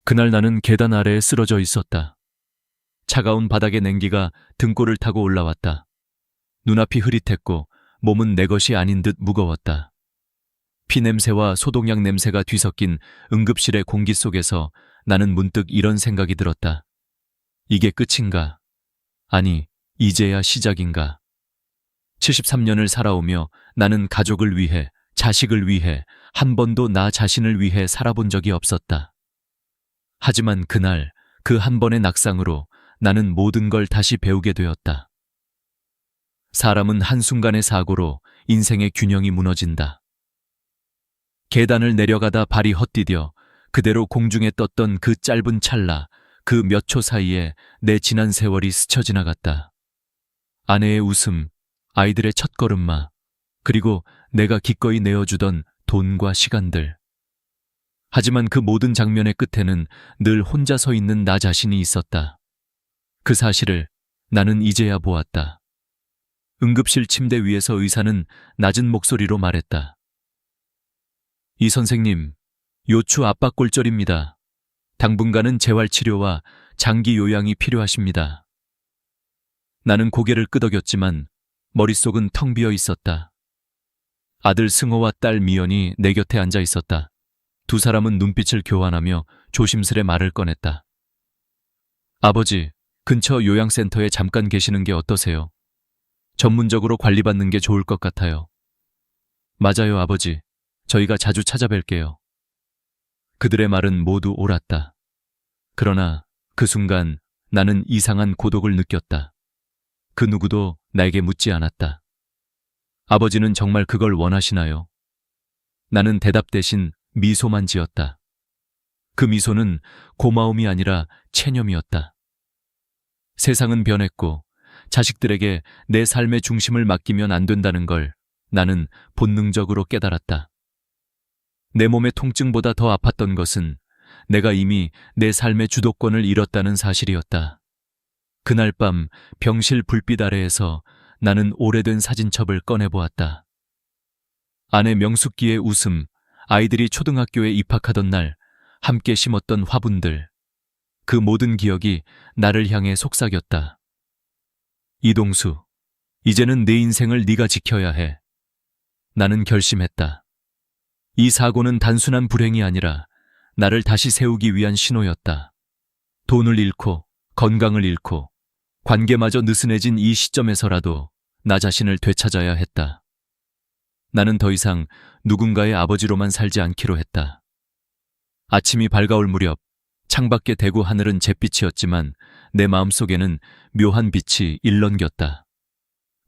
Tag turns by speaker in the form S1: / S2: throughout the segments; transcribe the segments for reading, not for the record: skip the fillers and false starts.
S1: 그날 나는 계단 아래에 쓰러져 있었다. 차가운 바닥의 냉기가 등골을 타고 올라왔다. 눈앞이 흐릿했고 몸은 내 것이 아닌 듯 무거웠다. 피냄새와 소독약 냄새가 뒤섞인 응급실의 공기 속에서 나는 문득 이런 생각이 들었다. 이게 끝인가? 아니, 이제야 시작인가? 73년을 살아오며 나는 가족을 위해, 자식을 위해, 한 번도 나 자신을 위해 살아본 적이 없었다. 하지만 그날 그 한 번의 낙상으로 나는 모든 걸 다시 배우게 되었다. 사람은 한순간의 사고로 인생의 균형이 무너진다. 계단을 내려가다 발이 헛디뎌 그대로 공중에 떴던 그 짧은 찰나, 그 몇 초 사이에 내 지난 세월이 스쳐 지나갔다. 아내의 웃음, 아이들의 첫걸음마, 그리고 내가 기꺼이 내어주던 돈과 시간들. 하지만 그 모든 장면의 끝에는 늘 혼자 서 있는 나 자신이 있었다. 그 사실을 나는 이제야 보았다. 응급실 침대 위에서 의사는 낮은 목소리로 말했다. 이 선생님, 요추 압박골절입니다. 당분간은 재활치료와 장기 요양이 필요하십니다. 나는 고개를 끄덕였지만 머릿속은 텅 비어 있었다. 아들 승호와 딸 미연이 내 곁에 앉아 있었다. 두 사람은 눈빛을 교환하며 조심스레 말을 꺼냈다. 아버지, 근처 요양센터에 잠깐 계시는 게 어떠세요? 전문적으로 관리받는 게 좋을 것 같아요. 맞아요, 아버지. 저희가 자주 찾아뵐게요. 그들의 말은 모두 옳았다. 그러나 그 순간 나는 이상한 고독을 느꼈다. 그 누구도 나에게 묻지 않았다. 아버지는 정말 그걸 원하시나요? 나는 대답 대신 미소만 지었다. 그 미소는 고마움이 아니라 체념이었다. 세상은 변했고 자식들에게 내 삶의 중심을 맡기면 안 된다는 걸 나는 본능적으로 깨달았다. 내 몸의 통증보다 더 아팠던 것은 내가 이미 내 삶의 주도권을 잃었다는 사실이었다. 그날 밤 병실 불빛 아래에서 나는 오래된 사진첩을 꺼내보았다. 아내 명숙기의 웃음, 아이들이 초등학교에 입학하던 날 함께 심었던 화분들, 그 모든 기억이 나를 향해 속삭였다. 이동수, 이제는 내 인생을 네가 지켜야 해. 나는 결심했다. 이 사고는 단순한 불행이 아니라 나를 다시 세우기 위한 신호였다. 돈을 잃고 건강을 잃고 관계마저 느슨해진 이 시점에서라도 나 자신을 되찾아야 했다. 나는 더 이상 누군가의 아버지로만 살지 않기로 했다. 아침이 밝아올 무렵 창밖에 대구 하늘은 잿빛이었지만 내 마음속에는 묘한 빛이 일렁겼다.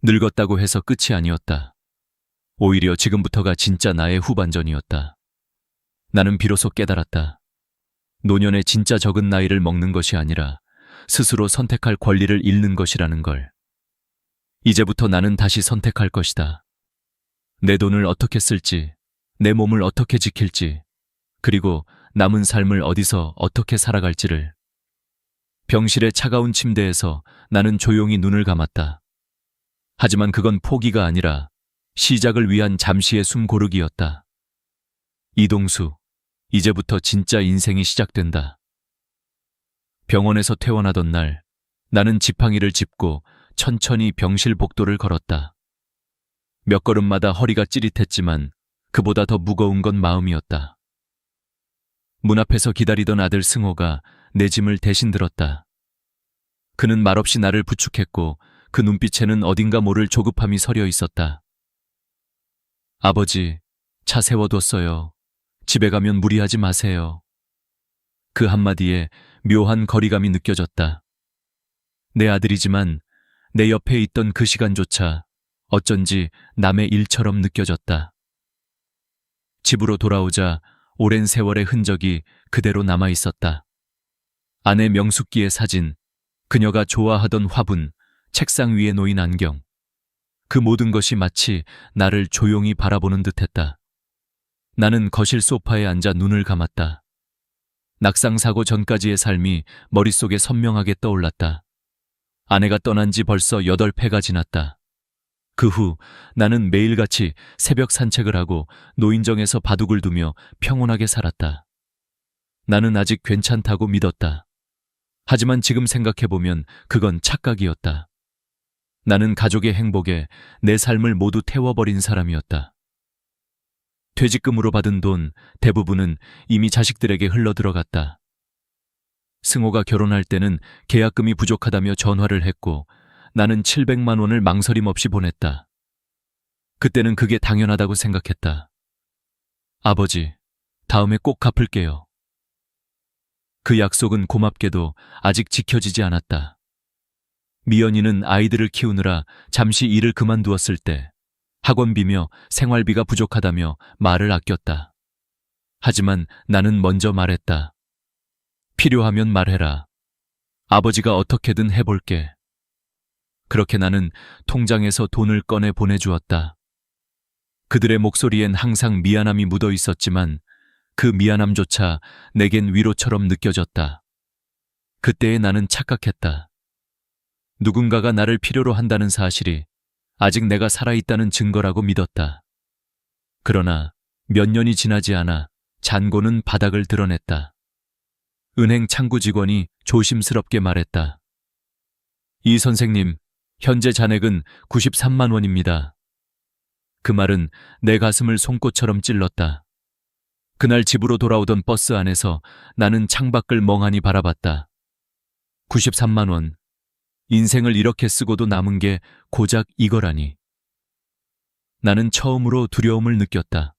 S1: 늙었다고 해서 끝이 아니었다. 오히려 지금부터가 진짜 나의 후반전이었다. 나는 비로소 깨달았다. 노년의 진짜 적은 나이를 먹는 것이 아니라 스스로 선택할 권리를 잃는 것이라는 걸. 이제부터 나는 다시 선택할 것이다. 내 돈을 어떻게 쓸지, 내 몸을 어떻게 지킬지, 그리고 남은 삶을 어디서 어떻게 살아갈지를. 병실의 차가운 침대에서 나는 조용히 눈을 감았다. 하지만 그건 포기가 아니라 시작을 위한 잠시의 숨 고르기였다. 이동수, 이제부터 진짜 인생이 시작된다. 병원에서 퇴원하던 날, 나는 지팡이를 짚고 천천히 병실 복도를 걸었다. 몇 걸음마다 허리가 찌릿했지만 그보다 더 무거운 건 마음이었다. 문 앞에서 기다리던 아들 승호가 내 짐을 대신 들었다. 그는 말없이 나를 부축했고 그 눈빛에는 어딘가 모를 조급함이 서려 있었다. 아버지, 차 세워뒀어요. 집에 가면 무리하지 마세요. 그 한마디에 묘한 거리감이 느껴졌다. 내 아들이지만 내 옆에 있던 그 시간조차 어쩐지 남의 일처럼 느껴졌다. 집으로 돌아오자 오랜 세월의 흔적이 그대로 남아 있었다. 아내 명숙기의 사진, 그녀가 좋아하던 화분, 책상 위에 놓인 안경. 그 모든 것이 마치 나를 조용히 바라보는 듯했다. 나는 거실 소파에 앉아 눈을 감았다. 낙상사고 전까지의 삶이 머릿속에 선명하게 떠올랐다. 아내가 떠난 지 벌써 8회가 지났다. 그 후 나는 매일같이 새벽 산책을 하고 노인정에서 바둑을 두며 평온하게 살았다. 나는 아직 괜찮다고 믿었다. 하지만 지금 생각해보면 그건 착각이었다. 나는 가족의 행복에 내 삶을 모두 태워버린 사람이었다. 퇴직금으로 받은 돈 대부분은 이미 자식들에게 흘러들어갔다. 승호가 결혼할 때는 계약금이 부족하다며 전화를 했고 나는 700만 원을 망설임 없이 보냈다. 그때는 그게 당연하다고 생각했다. 아버지, 다음에 꼭 갚을게요. 그 약속은 고맙게도 아직 지켜지지 않았다. 미연이는 아이들을 키우느라 잠시 일을 그만두었을 때 학원비며 생활비가 부족하다며 말을 아꼈다. 하지만 나는 먼저 말했다. 필요하면 말해라. 아버지가 어떻게든 해볼게. 그렇게 나는 통장에서 돈을 꺼내 보내주었다. 그들의 목소리엔 항상 미안함이 묻어 있었지만 그 미안함조차 내겐 위로처럼 느껴졌다. 그때의 나는 착각했다. 누군가가 나를 필요로 한다는 사실이 아직 내가 살아있다는 증거라고 믿었다. 그러나 몇 년이 지나지 않아 잔고는 바닥을 드러냈다. 은행 창구 직원이 조심스럽게 말했다. 이 선생님, 현재 잔액은 93만 원입니다. 그 말은 내 가슴을 송곳처럼 찔렀다. 그날 집으로 돌아오던 버스 안에서 나는 창밖을 멍하니 바라봤다. 93만 원. 인생을 이렇게 쓰고도 남은 게 고작 이거라니. 나는 처음으로 두려움을 느꼈다.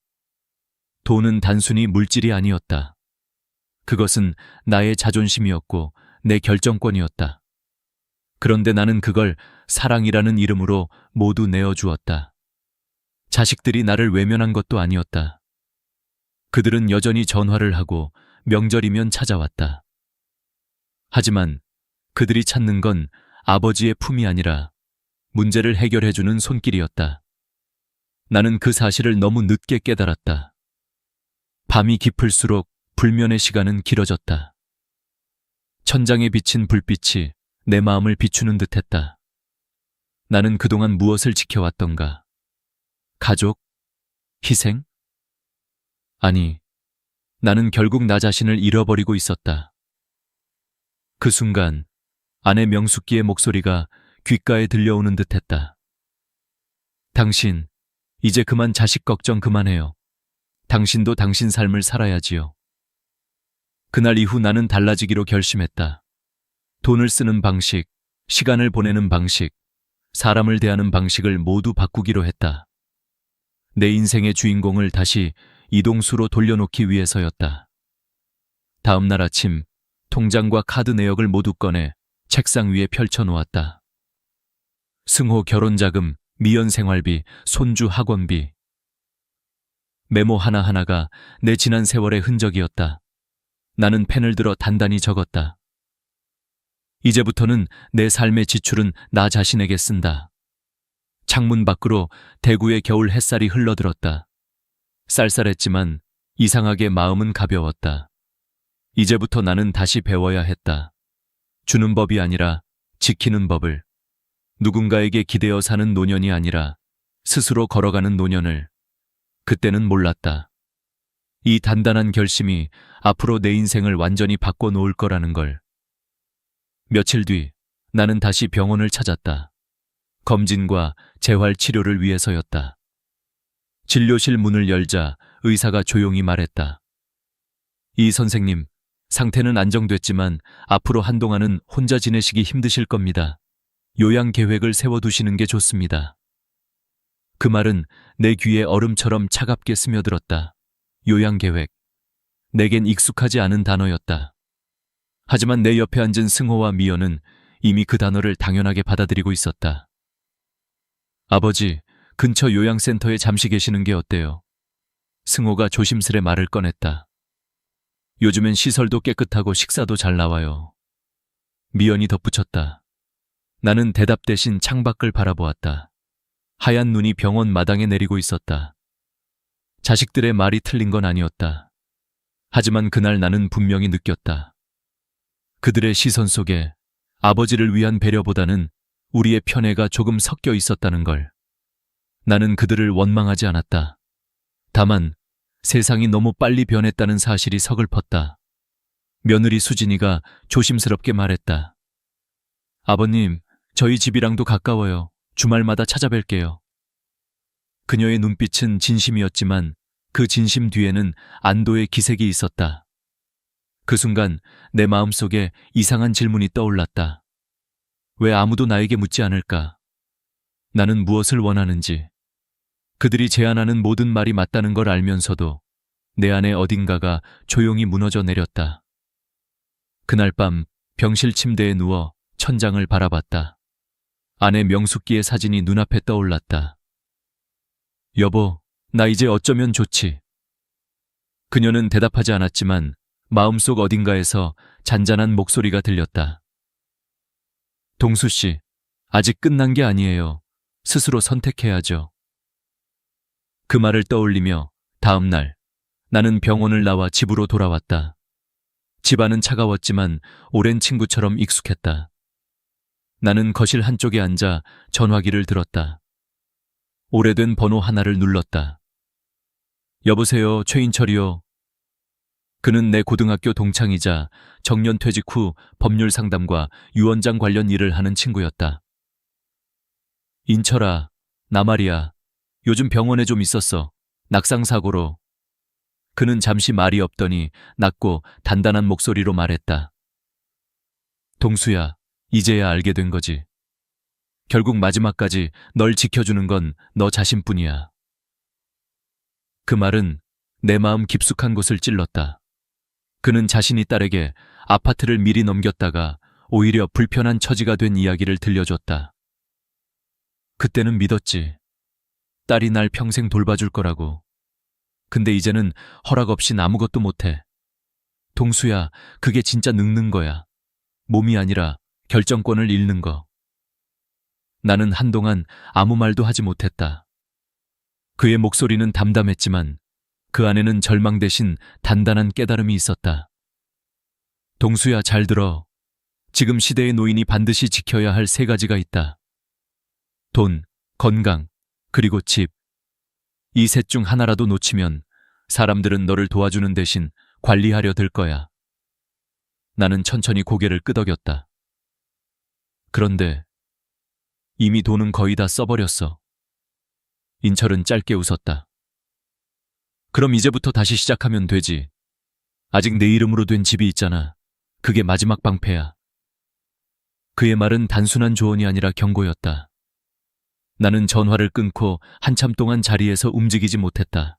S1: 돈은 단순히 물질이 아니었다. 그것은 나의 자존심이었고 내 결정권이었다. 그런데 나는 그걸 사랑이라는 이름으로 모두 내어주었다. 자식들이 나를 외면한 것도 아니었다. 그들은 여전히 전화를 하고 명절이면 찾아왔다. 하지만 그들이 찾는 건 아버지의 품이 아니라 문제를 해결해주는 손길이었다. 나는 그 사실을 너무 늦게 깨달았다. 밤이 깊을수록 불면의 시간은 길어졌다. 천장에 비친 불빛이 내 마음을 비추는 듯했다. 나는 그동안 무엇을 지켜왔던가? 가족? 희생? 아니, 나는 결국 나 자신을 잃어버리고 있었다. 그 순간 아내 명숙기의 목소리가 귓가에 들려오는 듯했다. 당신, 이제 그만 자식 걱정 그만해요. 당신도 당신 삶을 살아야지요. 그날 이후 나는 달라지기로 결심했다. 돈을 쓰는 방식, 시간을 보내는 방식, 사람을 대하는 방식을 모두 바꾸기로 했다. 내 인생의 주인공을 다시 이동수로 돌려놓기 위해서였다. 다음 날 아침, 통장과 카드 내역을 모두 꺼내 책상 위에 펼쳐놓았다. 승호 결혼자금, 미연 생활비, 손주 학원비. 메모 하나하나가 내 지난 세월의 흔적이었다. 나는 펜을 들어 단단히 적었다. 이제부터는 내 삶의 지출은 나 자신에게 쓴다. 창문 밖으로 대구의 겨울 햇살이 흘러들었다. 쌀쌀했지만 이상하게 마음은 가벼웠다. 이제부터 나는 다시 배워야 했다. 주는 법이 아니라 지키는 법을. 누군가에게 기대어 사는 노년이 아니라 스스로 걸어가는 노년을. 그때는 몰랐다. 이 단단한 결심이 앞으로 내 인생을 완전히 바꿔놓을 거라는 걸. 며칠 뒤 나는 다시 병원을 찾았다. 검진과 재활 치료를 위해서였다. 진료실 문을 열자 의사가 조용히 말했다. 이 선생님, 상태는 안정됐지만 앞으로 한동안은 혼자 지내시기 힘드실 겁니다. 요양 계획을 세워두시는 게 좋습니다. 그 말은 내 귀에 얼음처럼 차갑게 스며들었다. 요양 계획. 내겐 익숙하지 않은 단어였다. 하지만 내 옆에 앉은 승호와 미연은 이미 그 단어를 당연하게 받아들이고 있었다. 아버지, 근처 요양센터에 잠시 계시는 게 어때요? 승호가 조심스레 말을 꺼냈다. 요즘엔 시설도 깨끗하고 식사도 잘 나와요. 미연이 덧붙였다. 나는 대답 대신 창밖을 바라보았다. 하얀 눈이 병원 마당에 내리고 있었다. 자식들의 말이 틀린 건 아니었다. 하지만 그날 나는 분명히 느꼈다. 그들의 시선 속에 아버지를 위한 배려보다는 우리의 편애가 조금 섞여 있었다는 걸. 나는 그들을 원망하지 않았다. 다만 세상이 너무 빨리 변했다는 사실이 서글펐다. 며느리 수진이가 조심스럽게 말했다. 아버님, 저희 집이랑도 가까워요. 주말마다 찾아뵐게요. 그녀의 눈빛은 진심이었지만 그 진심 뒤에는 안도의 기색이 있었다. 그 순간 내 마음속에 이상한 질문이 떠올랐다. 왜 아무도 나에게 묻지 않을까? 나는 무엇을 원하는지, 그들이 제안하는 모든 말이 맞다는 걸 알면서도 내 안에 어딘가가 조용히 무너져 내렸다. 그날 밤 병실 침대에 누워 천장을 바라봤다. 아내 명숙기의 사진이 눈앞에 떠올랐다. 여보, 나 이제 어쩌면 좋지. 그녀는 대답하지 않았지만 마음속 어딘가에서 잔잔한 목소리가 들렸다. 동수 씨, 아직 끝난 게 아니에요. 스스로 선택해야죠. 그 말을 떠올리며 다음 날 나는 병원을 나와 집으로 돌아왔다. 집안은 차가웠지만 오랜 친구처럼 익숙했다. 나는 거실 한쪽에 앉아 전화기를 들었다. 오래된 번호 하나를 눌렀다. 여보세요, 최인철이요. 그는 내 고등학교 동창이자 정년퇴직 후 법률 상담과 유언장 관련 일을 하는 친구였다. 인철아, 나 말이야. 요즘 병원에 좀 있었어. 낙상사고로. 그는 잠시 말이 없더니 낮고 단단한 목소리로 말했다. 동수야, 이제야 알게 된 거지. 결국 마지막까지 널 지켜주는 건 너 자신뿐이야. 그 말은 내 마음 깊숙한 곳을 찔렀다. 그는 자신이 딸에게 아파트를 미리 넘겼다가 오히려 불편한 처지가 된 이야기를 들려줬다. 그때는 믿었지. 딸이 날 평생 돌봐줄 거라고. 근데 이제는 허락 없인 아무것도 못해. 동수야, 그게 진짜 늙는 거야. 몸이 아니라 결정권을 잃는 거. 나는 한동안 아무 말도 하지 못했다. 그의 목소리는 담담했지만 그 안에는 절망 대신 단단한 깨달음이 있었다. 동수야, 잘 들어. 지금 시대의 노인이 반드시 지켜야 할 3가지가 있다. 돈, 건강, 그리고 집. 이 셋 중 하나라도 놓치면 사람들은 너를 도와주는 대신 관리하려 들 거야. 나는 천천히 고개를 끄덕였다. 그런데 이미 돈은 거의 다 써버렸어. 인철은 짧게 웃었다. 그럼 이제부터 다시 시작하면 되지. 아직 내 이름으로 된 집이 있잖아. 그게 마지막 방패야. 그의 말은 단순한 조언이 아니라 경고였다. 나는 전화를 끊고 한참 동안 자리에서 움직이지 못했다.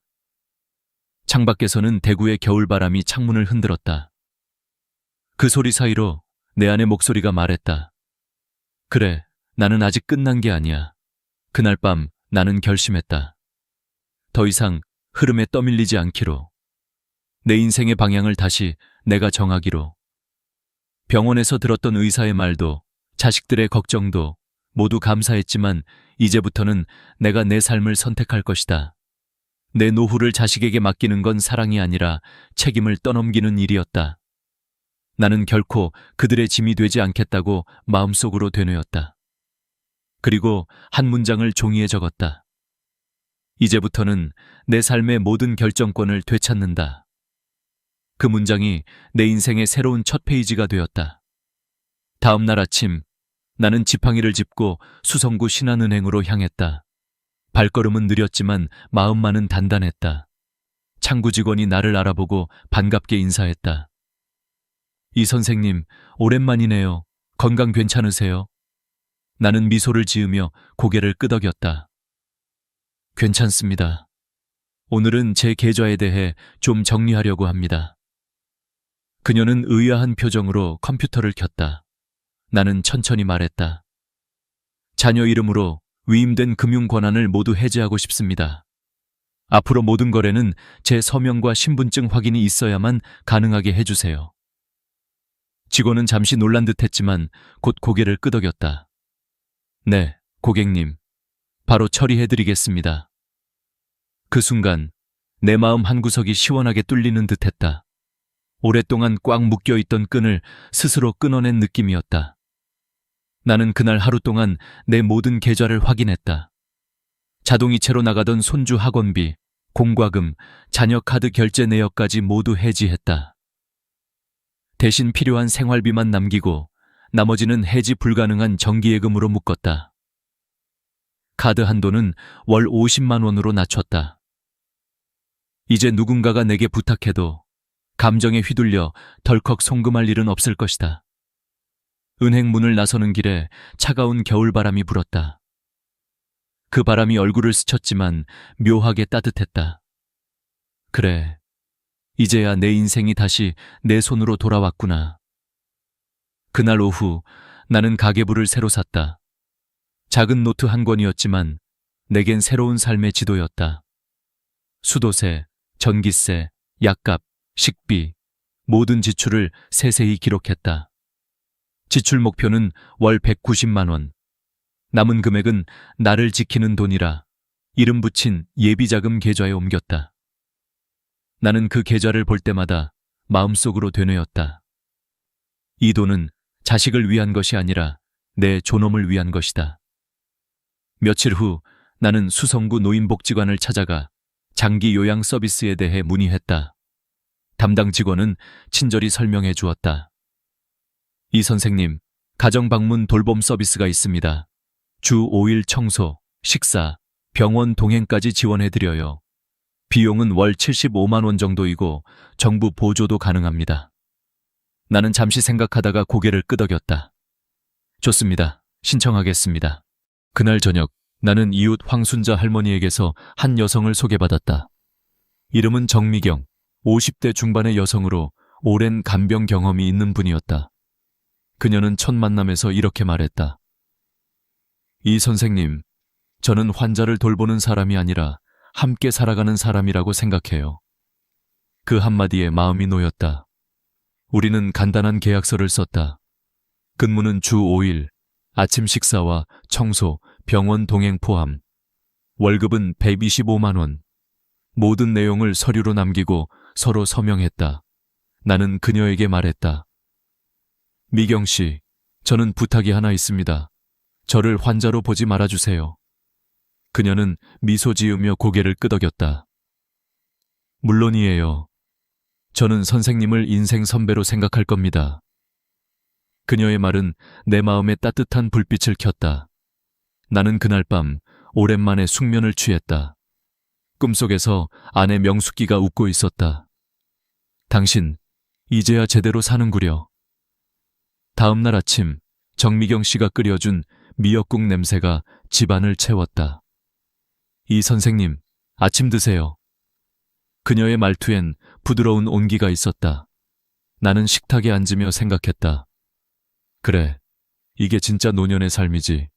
S1: 창밖에서는 대구의 겨울바람이 창문을 흔들었다. 그 소리 사이로 내 안의 목소리가 말했다. 그래, 나는 아직 끝난 게 아니야. 그날 밤 나는 결심했다. 더 이상 흐름에 떠밀리지 않기로. 내 인생의 방향을 다시 내가 정하기로. 병원에서 들었던 의사의 말도, 자식들의 걱정도 모두 감사했지만 이제부터는 내가 내 삶을 선택할 것이다. 내 노후를 자식에게 맡기는 건 사랑이 아니라 책임을 떠넘기는 일이었다. 나는 결코 그들의 짐이 되지 않겠다고 마음속으로 되뇌었다. 그리고 한 문장을 종이에 적었다. 이제부터는 내 삶의 모든 결정권을 되찾는다. 그 문장이 내 인생의 새로운 첫 페이지가 되었다. 다음 날 아침, 나는 지팡이를 짚고 수성구 신한은행으로 향했다. 발걸음은 느렸지만 마음만은 단단했다. 창구 직원이 나를 알아보고 반갑게 인사했다. 이 선생님, 오랜만이네요. 건강 괜찮으세요? 나는 미소를 지으며 고개를 끄덕였다. 괜찮습니다. 오늘은 제 계좌에 대해 좀 정리하려고 합니다. 그녀는 의아한 표정으로 컴퓨터를 켰다. 나는 천천히 말했다. 자녀 이름으로 위임된 금융 권한을 모두 해제하고 싶습니다. 앞으로 모든 거래는 제 서명과 신분증 확인이 있어야만 가능하게 해주세요. 직원은 잠시 놀란 듯했지만 곧 고개를 끄덕였다. 네, 고객님. 바로 처리해드리겠습니다. 그 순간 내 마음 한구석이 시원하게 뚫리는 듯했다. 오랫동안 꽉 묶여있던 끈을 스스로 끊어낸 느낌이었다. 나는 그날 하루 동안 내 모든 계좌를 확인했다. 자동이체로 나가던 손주 학원비, 공과금, 자녀 카드 결제 내역까지 모두 해지했다. 대신 필요한 생활비만 남기고 나머지는 해지 불가능한 정기예금으로 묶었다. 카드 한도는 월 50만 원으로 낮췄다. 이제 누군가가 내게 부탁해도 감정에 휘둘려 덜컥 송금할 일은 없을 것이다. 은행 문을 나서는 길에 차가운 겨울바람이 불었다. 그 바람이 얼굴을 스쳤지만 묘하게 따뜻했다. 그래, 이제야 내 인생이 다시 내 손으로 돌아왔구나. 그날 오후 나는 가계부를 새로 샀다. 작은 노트 한 권이었지만 내겐 새로운 삶의 지도였다. 수도세, 전기세, 약값, 식비, 모든 지출을 세세히 기록했다. 지출 목표는 월 190만 원. 남은 금액은 나를 지키는 돈이라 이름 붙인 예비자금 계좌에 옮겼다. 나는 그 계좌를 볼 때마다 마음속으로 되뇌었다. 이 돈은 자식을 위한 것이 아니라 내 존엄을 위한 것이다. 며칠 후 나는 수성구 노인복지관을 찾아가 장기 요양 서비스에 대해 문의했다. 담당 직원은 친절히 설명해 주었다. 이 선생님, 가정방문 돌봄 서비스가 있습니다. 주 5일 청소, 식사, 병원 동행까지 지원해드려요. 비용은 월 75만 원 정도이고 정부 보조도 가능합니다. 나는 잠시 생각하다가 고개를 끄덕였다. 좋습니다. 신청하겠습니다. 그날 저녁 나는 이웃 황순자 할머니에게서 한 여성을 소개받았다. 이름은 정미경, 50대 중반의 여성으로 오랜 간병 경험이 있는 분이었다. 그녀는 첫 만남에서 이렇게 말했다. 이 선생님, 저는 환자를 돌보는 사람이 아니라 함께 살아가는 사람이라고 생각해요. 그 한마디에 마음이 놓였다. 우리는 간단한 계약서를 썼다. 근무는 주 5일, 아침 식사와 청소, 병원 동행 포함. 월급은 125만 원. 모든 내용을 서류로 남기고 서로 서명했다. 나는 그녀에게 말했다. 미경 씨, 저는 부탁이 하나 있습니다. 저를 환자로 보지 말아주세요. 그녀는 미소 지으며 고개를 끄덕였다. 물론이에요. 저는 선생님을 인생 선배로 생각할 겁니다. 그녀의 말은 내 마음에 따뜻한 불빛을 켰다. 나는 그날 밤 오랜만에 숙면을 취했다. 꿈속에서 아내 명숙기가 웃고 있었다. 당신, 이제야 제대로 사는구려. 다음 날 아침 정미경 씨가 끓여준 미역국 냄새가 집안을 채웠다. 이 선생님, 아침 드세요. 그녀의 말투엔 부드러운 온기가 있었다. 나는 식탁에 앉으며 생각했다. 그래, 이게 진짜 노년의 삶이지.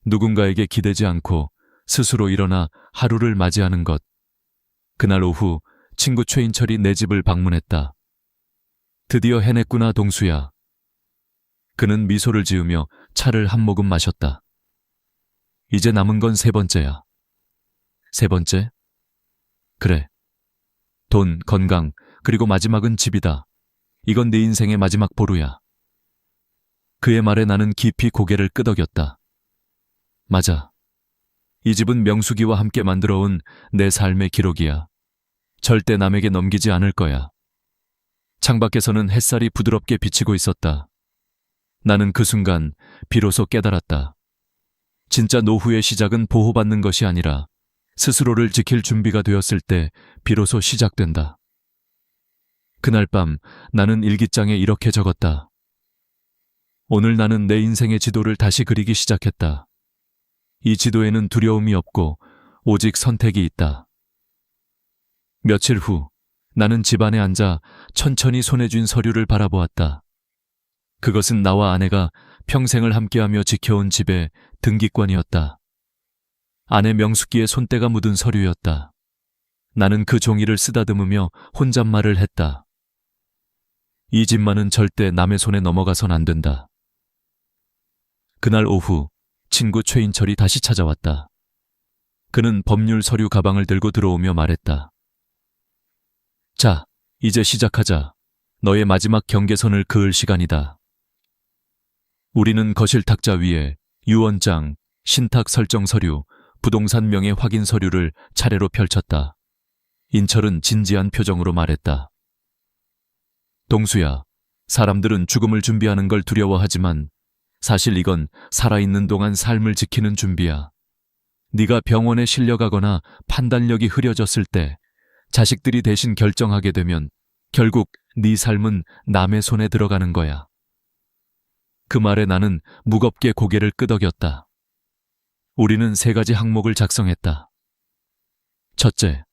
S1: 누군가에게 기대지 않고 스스로 일어나 하루를 맞이하는 것. 그날 오후 친구 최인철이 내 집을 방문했다. 드디어 해냈구나, 동수야. 그는 미소를 지으며 차를 한 모금 마셨다. 이제 남은 건 세 번째야. 세 번째? 그래. 돈, 건강, 그리고 마지막은 집이다. 이건 네 인생의 마지막 보루야. 그의 말에 나는 깊이 고개를 끄덕였다. 맞아. 이 집은 명숙이와 함께 만들어온 내 삶의 기록이야. 절대 남에게 넘기지 않을 거야. 창밖에서는 햇살이 부드럽게 비치고 있었다. 나는 그 순간 비로소 깨달았다. 진짜 노후의 시작은 보호받는 것이 아니라 스스로를 지킬 준비가 되었을 때 비로소 시작된다. 그날 밤 나는 일기장에 이렇게 적었다. 오늘 나는 내 인생의 지도를 다시 그리기 시작했다. 이 지도에는 두려움이 없고 오직 선택이 있다. 며칠 후 나는 집안에 앉아 천천히 손에 쥔 서류를 바라보았다. 그것은 나와 아내가 평생을 함께하며 지켜온 집의 등기권이었다. 아내 명숙기의 손때가 묻은 서류였다. 나는 그 종이를 쓰다듬으며 혼잣말을 했다. 이 집만은 절대 남의 손에 넘어가선 안 된다. 그날 오후 친구 최인철이 다시 찾아왔다. 그는 법률 서류 가방을 들고 들어오며 말했다. 자, 이제 시작하자. 너의 마지막 경계선을 그을 시간이다. 우리는 거실 탁자 위에 유언장, 신탁 설정 서류, 부동산 명의 확인 서류를 차례로 펼쳤다. 인철은 진지한 표정으로 말했다. 동수야, 사람들은 죽음을 준비하는 걸 두려워하지만 사실 이건 살아있는 동안 삶을 지키는 준비야. 네가 병원에 실려가거나 판단력이 흐려졌을 때 자식들이 대신 결정하게 되면 결국 네 삶은 남의 손에 들어가는 거야. 그 말에 나는 무겁게 고개를 끄덕였다. 우리는 3가지 항목을 작성했다. 첫째,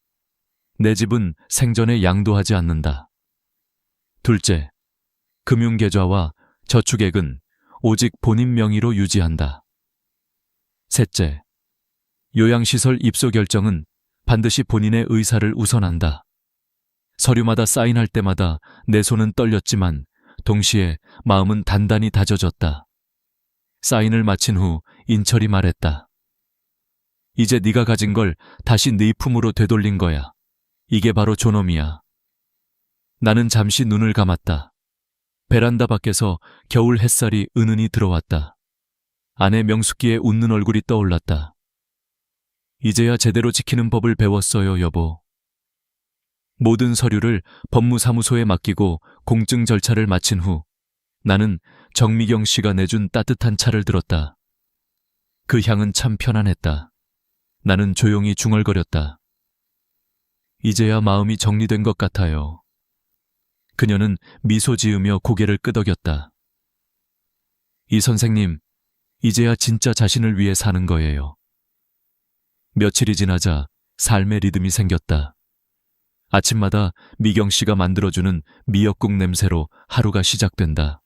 S1: 내 집은 생전에 양도하지 않는다. 둘째, 금융계좌와 저축액은 오직 본인 명의로 유지한다. 셋째, 요양시설 입소 결정은 반드시 본인의 의사를 우선한다. 서류마다 사인할 때마다 내 손은 떨렸지만 동시에 마음은 단단히 다져졌다. 사인을 마친 후 인철이 말했다. 이제 네가 가진 걸 다시 네 품으로 되돌린 거야. 이게 바로 존엄이야. 나는 잠시 눈을 감았다. 베란다 밖에서 겨울 햇살이 은은히 들어왔다. 아내 명숙기의 웃는 얼굴이 떠올랐다. 이제야 제대로 지키는 법을 배웠어요, 여보. 모든 서류를 법무사무소에 맡기고 공증 절차를 마친 후 나는 정미경 씨가 내준 따뜻한 차를 들었다. 그 향은 참 편안했다. 나는 조용히 중얼거렸다. 이제야 마음이 정리된 것 같아요. 그녀는 미소 지으며 고개를 끄덕였다. 이 선생님, 이제야 진짜 자신을 위해 사는 거예요. 며칠이 지나자 삶의 리듬이 생겼다. 아침마다 미경 씨가 만들어주는 미역국 냄새로 하루가 시작된다.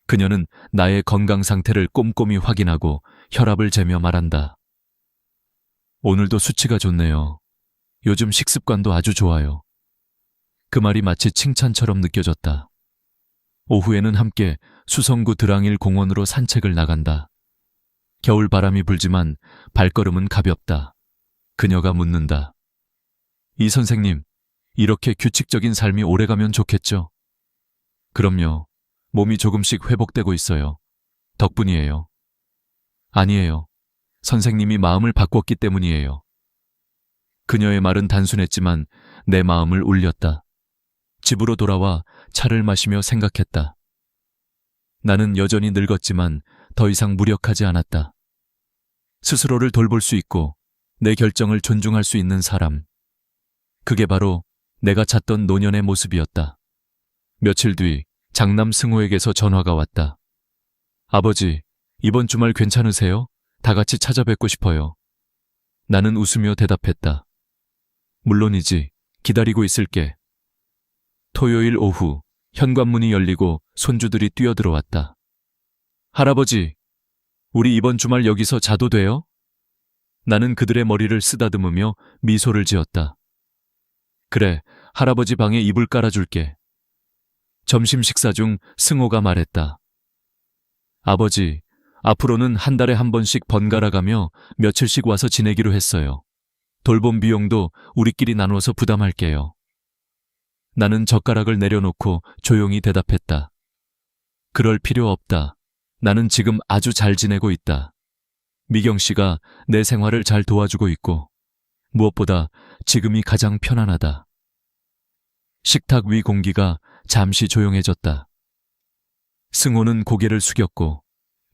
S1: 그녀는 나의 건강 상태를 꼼꼼히 확인하고 혈압을 재며 말한다. 오늘도 수치가 좋네요. 요즘 식습관도 아주 좋아요. 그 말이 마치 칭찬처럼 느껴졌다. 오후에는 함께 수성구 드랑일 공원으로 산책을 나간다. 겨울 바람이 불지만 발걸음은 가볍다. 그녀가 묻는다. 이 선생님, 이렇게 규칙적인 삶이 오래가면 좋겠죠? 그럼요. 몸이 조금씩 회복되고 있어요. 덕분이에요. 아니에요. 선생님이 마음을 바꿨기 때문이에요. 그녀의 말은 단순했지만 내 마음을 울렸다. 집으로 돌아와 차를 마시며 생각했다. 나는 여전히 늙었지만 더 이상 무력하지 않았다. 스스로를 돌볼 수 있고 내 결정을 존중할 수 있는 사람. 그게 바로 내가 찾던 노년의 모습이었다. 며칠 뒤 장남 승호에게서 전화가 왔다. 아버지, 이번 주말 괜찮으세요? 다 같이 찾아뵙고 싶어요. 나는 웃으며 대답했다. 물론이지. 기다리고 있을게. 토요일 오후 현관문이 열리고 손주들이 뛰어들어왔다. 할아버지, 우리 이번 주말 여기서 자도 돼요? 나는 그들의 머리를 쓰다듬으며 미소를 지었다. 그래, 할아버지 방에 이불 깔아줄게. 점심 식사 중 승호가 말했다. 아버지, 앞으로는 한 달에 한 번씩 번갈아 가며 며칠씩 와서 지내기로 했어요. 돌봄 비용도 우리끼리 나눠서 부담할게요. 나는 젓가락을 내려놓고 조용히 대답했다. 그럴 필요 없다. 나는 지금 아주 잘 지내고 있다. 미경 씨가 내 생활을 잘 도와주고 있고 무엇보다 지금이 가장 편안하다. 식탁 위 공기가 잠시 조용해졌다. 승호는 고개를 숙였고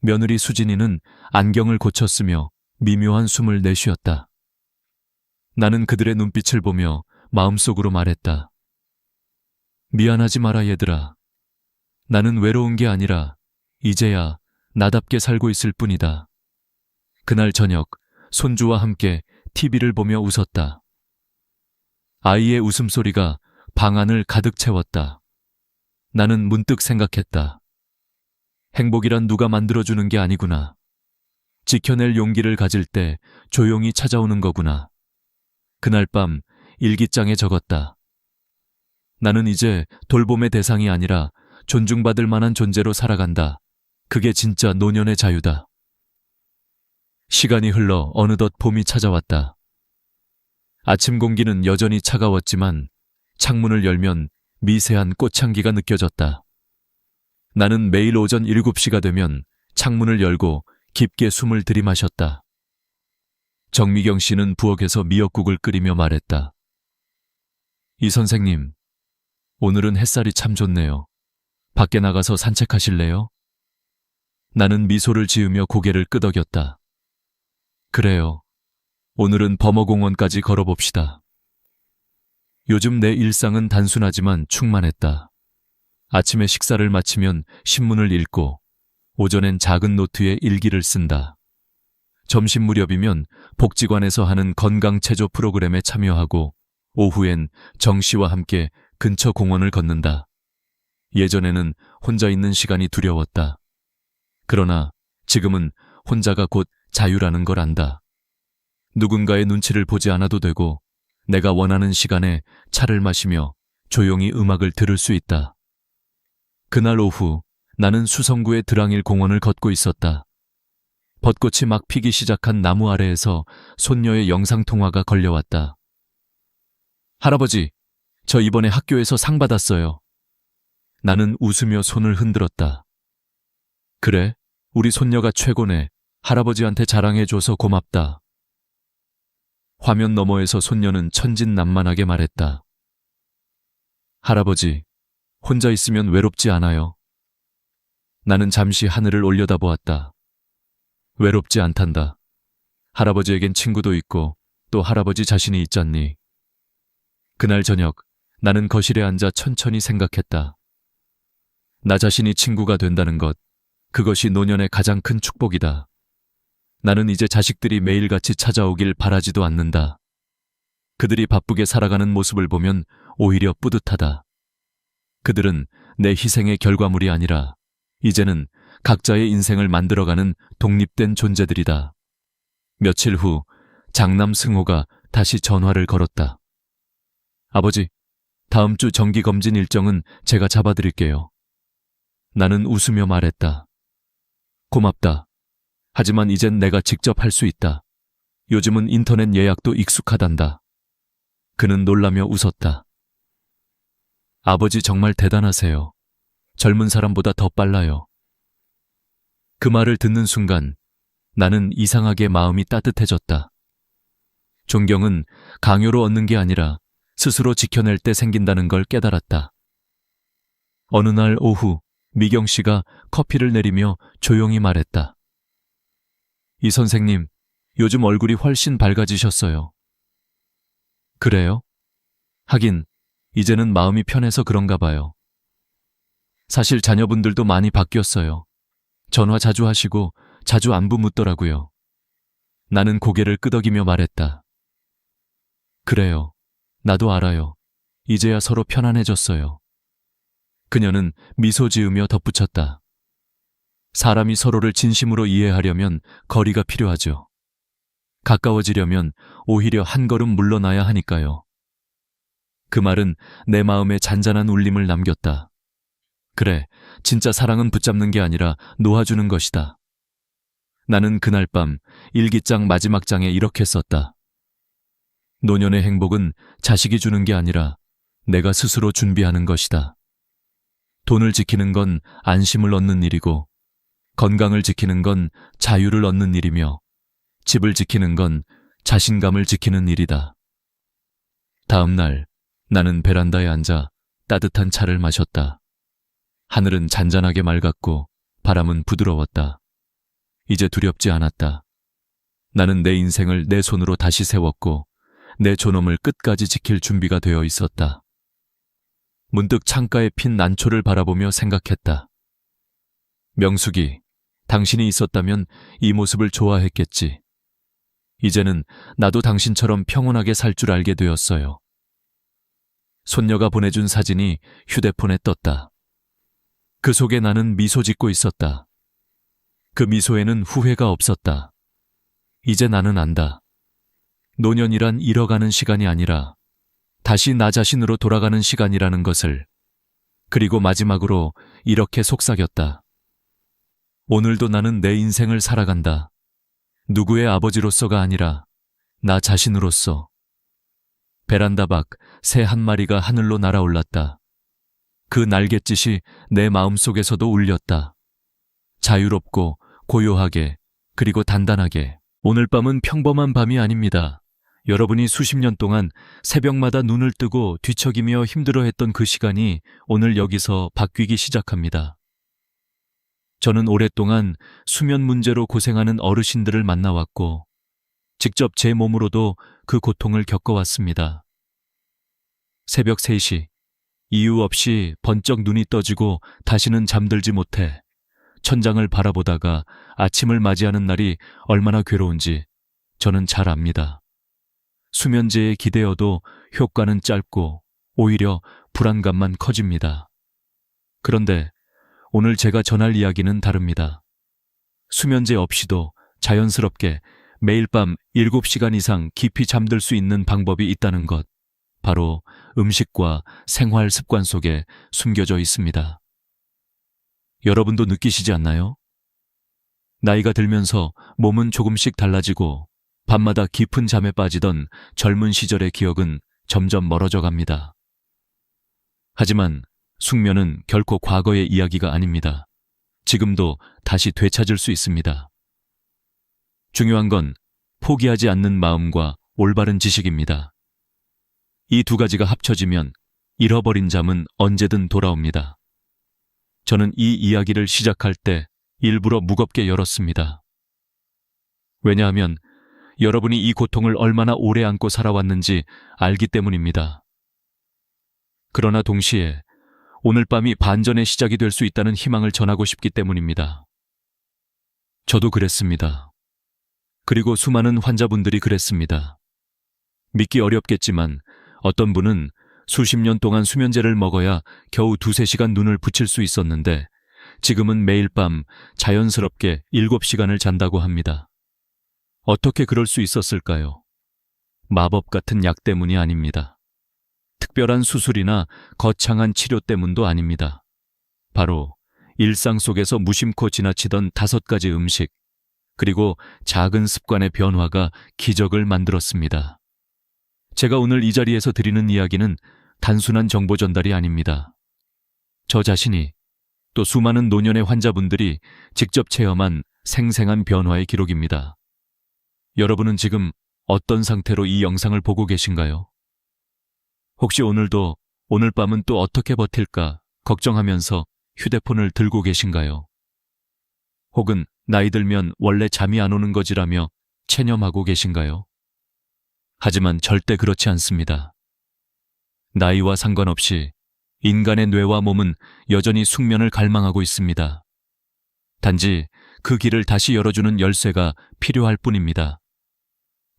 S1: 며느리 수진이는 안경을 고쳤으며 미묘한 숨을 내쉬었다. 나는 그들의 눈빛을 보며 마음속으로 말했다. 미안하지 마라 얘들아. 나는 외로운 게 아니라 이제야 나답게 살고 있을 뿐이다. 그날 저녁 손주와 함께 TV를 보며 웃었다. 아이의 웃음소리가 방 안을 가득 채웠다. 나는 문득 생각했다. 행복이란 누가 만들어주는 게 아니구나. 지켜낼 용기를 가질 때 조용히 찾아오는 거구나. 그날 밤 일기장에 적었다. 나는 이제 돌봄의 대상이 아니라 존중받을 만한 존재로 살아간다. 그게 진짜 노년의 자유다. 시간이 흘러 어느덧 봄이 찾아왔다. 아침 공기는 여전히 차가웠지만 창문을 열면 미세한 꽃향기가 느껴졌다. 나는 매일 오전 7시가 되면 창문을 열고 깊게 숨을 들이마셨다. 정미경 씨는 부엌에서 미역국을 끓이며 말했다. 이 선생님, 오늘은 햇살이 참 좋네요. 밖에 나가서 산책하실래요? 나는 미소를 지으며 고개를 끄덕였다. 그래요. 오늘은 범어공원까지 걸어봅시다. 요즘 내 일상은 단순하지만 충만했다. 아침에 식사를 마치면 신문을 읽고, 오전엔 작은 노트에 일기를 쓴다. 점심 무렵이면 복지관에서 하는 건강체조 프로그램에 참여하고, 오후엔 정 씨와 함께 근처 공원을 걷는다. 예전에는 혼자 있는 시간이 두려웠다. 그러나 지금은 혼자가 곧 자유라는 걸 안다. 누군가의 눈치를 보지 않아도 되고, 내가 원하는 시간에 차를 마시며 조용히 음악을 들을 수 있다. 그날 오후 나는 수성구의 드랑일 공원을 걷고 있었다. 벚꽃이 막 피기 시작한 나무 아래에서 손녀의 영상통화가 걸려왔다. 할아버지, 저 이번에 학교에서 상 받았어요. 나는 웃으며 손을 흔들었다. 그래, 우리 손녀가 최고네. 할아버지한테 자랑해줘서 고맙다. 화면 너머에서 손녀는 천진난만하게 말했다. 할아버지, 혼자 있으면 외롭지 않아요? 나는 잠시 하늘을 올려다보았다. 외롭지 않단다. 할아버지에겐 친구도 있고 또 할아버지 자신이 있잖니. 그날 저녁 나는 거실에 앉아 천천히 생각했다. 나 자신이 친구가 된다는 것, 그것이 노년의 가장 큰 축복이다. 나는 이제 자식들이 매일같이 찾아오길 바라지도 않는다. 그들이 바쁘게 살아가는 모습을 보면 오히려 뿌듯하다. 그들은 내 희생의 결과물이 아니라 이제는 각자의 인생을 만들어가는 독립된 존재들이다. 며칠 후 장남 승호가 다시 전화를 걸었다. 아버지, 다음 주 정기검진 일정은 제가 잡아드릴게요. 나는 웃으며 말했다. 고맙다. 하지만 이젠 내가 직접 할 수 있다. 요즘은 인터넷 예약도 익숙하단다. 그는 놀라며 웃었다. 아버지 정말 대단하세요. 젊은 사람보다 더 빨라요. 그 말을 듣는 순간 나는 이상하게 마음이 따뜻해졌다. 존경은 강요로 얻는 게 아니라 스스로 지켜낼 때 생긴다는 걸 깨달았다. 어느 날 오후 미경 씨가 커피를 내리며 조용히 말했다. 이 선생님, 요즘 얼굴이 훨씬 밝아지셨어요. 그래요? 하긴 이제는 마음이 편해서 그런가 봐요. 사실 자녀분들도 많이 바뀌었어요. 전화 자주 하시고 자주 안부 묻더라고요. 나는 고개를 끄덕이며 말했다. 그래요. 나도 알아요. 이제야 서로 편안해졌어요. 그녀는 미소 지으며 덧붙였다. 사람이 서로를 진심으로 이해하려면 거리가 필요하죠. 가까워지려면 오히려 한 걸음 물러나야 하니까요. 그 말은 내 마음에 잔잔한 울림을 남겼다. 그래, 진짜 사랑은 붙잡는 게 아니라 놓아주는 것이다. 나는 그날 밤 일기장 마지막 장에 이렇게 썼다. 노년의 행복은 자식이 주는 게 아니라 내가 스스로 준비하는 것이다. 돈을 지키는 건 안심을 얻는 일이고, 건강을 지키는 건 자유를 얻는 일이며, 집을 지키는 건 자신감을 지키는 일이다. 다음 날 나는 베란다에 앉아 따뜻한 차를 마셨다. 하늘은 잔잔하게 맑았고 바람은 부드러웠다. 이제 두렵지 않았다. 나는 내 인생을 내 손으로 다시 세웠고 내 존엄을 끝까지 지킬 준비가 되어 있었다. 문득 창가에 핀 난초를 바라보며 생각했다. 명숙이, 당신이 있었다면 이 모습을 좋아했겠지. 이제는 나도 당신처럼 평온하게 살 줄 알게 되었어요. 손녀가 보내준 사진이 휴대폰에 떴다. 그 속에 나는 미소 짓고 있었다. 그 미소에는 후회가 없었다. 이제 나는 안다. 노년이란 잃어가는 시간이 아니라 다시 나 자신으로 돌아가는 시간이라는 것을. 그리고 마지막으로 이렇게 속삭였다. 오늘도 나는 내 인생을 살아간다. 누구의 아버지로서가 아니라 나 자신으로서. 베란다 밖 새 한 마리가 하늘로 날아올랐다. 그 날갯짓이 내 마음속에서도 울렸다. 자유롭고 고요하게, 그리고 단단하게. 오늘 밤은 평범한 밤이 아닙니다. 여러분이 수십 년 동안 새벽마다 눈을 뜨고 뒤척이며 힘들어했던 그 시간이 오늘 여기서 바뀌기 시작합니다. 저는 오랫동안 수면 문제로 고생하는 어르신들을 만나왔고 직접 제 몸으로도 그 고통을 겪어왔습니다. 새벽 3시, 이유 없이 번쩍 눈이 떠지고 다시는 잠들지 못해 천장을 바라보다가 아침을 맞이하는 날이 얼마나 괴로운지 저는 잘 압니다. 수면제에 기대어도 효과는 짧고 오히려 불안감만 커집니다. 그런데 오늘 제가 전할 이야기는 다릅니다. 수면제 없이도 자연스럽게 매일 밤 7시간 이상 깊이 잠들 수 있는 방법이 있다는 것, 바로 음식과 생활 습관 속에 숨겨져 있습니다. 여러분도 느끼시지 않나요? 나이가 들면서 몸은 조금씩 달라지고 밤마다 깊은 잠에 빠지던 젊은 시절의 기억은 점점 멀어져 갑니다. 하지만 숙면은 결코 과거의 이야기가 아닙니다. 지금도 다시 되찾을 수 있습니다. 중요한 건 포기하지 않는 마음과 올바른 지식입니다. 이 두 가지가 합쳐지면 잃어버린 잠은 언제든 돌아옵니다. 저는 이 이야기를 시작할 때 일부러 무겁게 열었습니다. 왜냐하면 여러분이 이 고통을 얼마나 오래 안고 살아왔는지 알기 때문입니다. 그러나 동시에 오늘 밤이 반전의 시작이 될 수 있다는 희망을 전하고 싶기 때문입니다. 저도 그랬습니다. 그리고 수많은 환자분들이 그랬습니다. 믿기 어렵겠지만 어떤 분은 수십 년 동안 수면제를 먹어야 겨우 2~3시간 눈을 붙일 수 있었는데 지금은 매일 밤 자연스럽게 7시간을 잔다고 합니다. 어떻게 그럴 수 있었을까요? 마법 같은 약 때문이 아닙니다. 특별한 수술이나 거창한 치료 때문도 아닙니다. 바로 일상 속에서 무심코 지나치던 5가지 음식, 그리고 작은 습관의 변화가 기적을 만들었습니다. 제가 오늘 이 자리에서 드리는 이야기는 단순한 정보 전달이 아닙니다. 저 자신이 또 수많은 노년의 환자분들이 직접 체험한 생생한 변화의 기록입니다. 여러분은 지금 어떤 상태로 이 영상을 보고 계신가요? 혹시 오늘도 오늘 밤은 또 어떻게 버틸까 걱정하면서 휴대폰을 들고 계신가요? 혹은 나이 들면 원래 잠이 안 오는 거지라며 체념하고 계신가요? 하지만 절대 그렇지 않습니다. 나이와 상관없이 인간의 뇌와 몸은 여전히 숙면을 갈망하고 있습니다. 단지 그 길을 다시 열어주는 열쇠가 필요할 뿐입니다.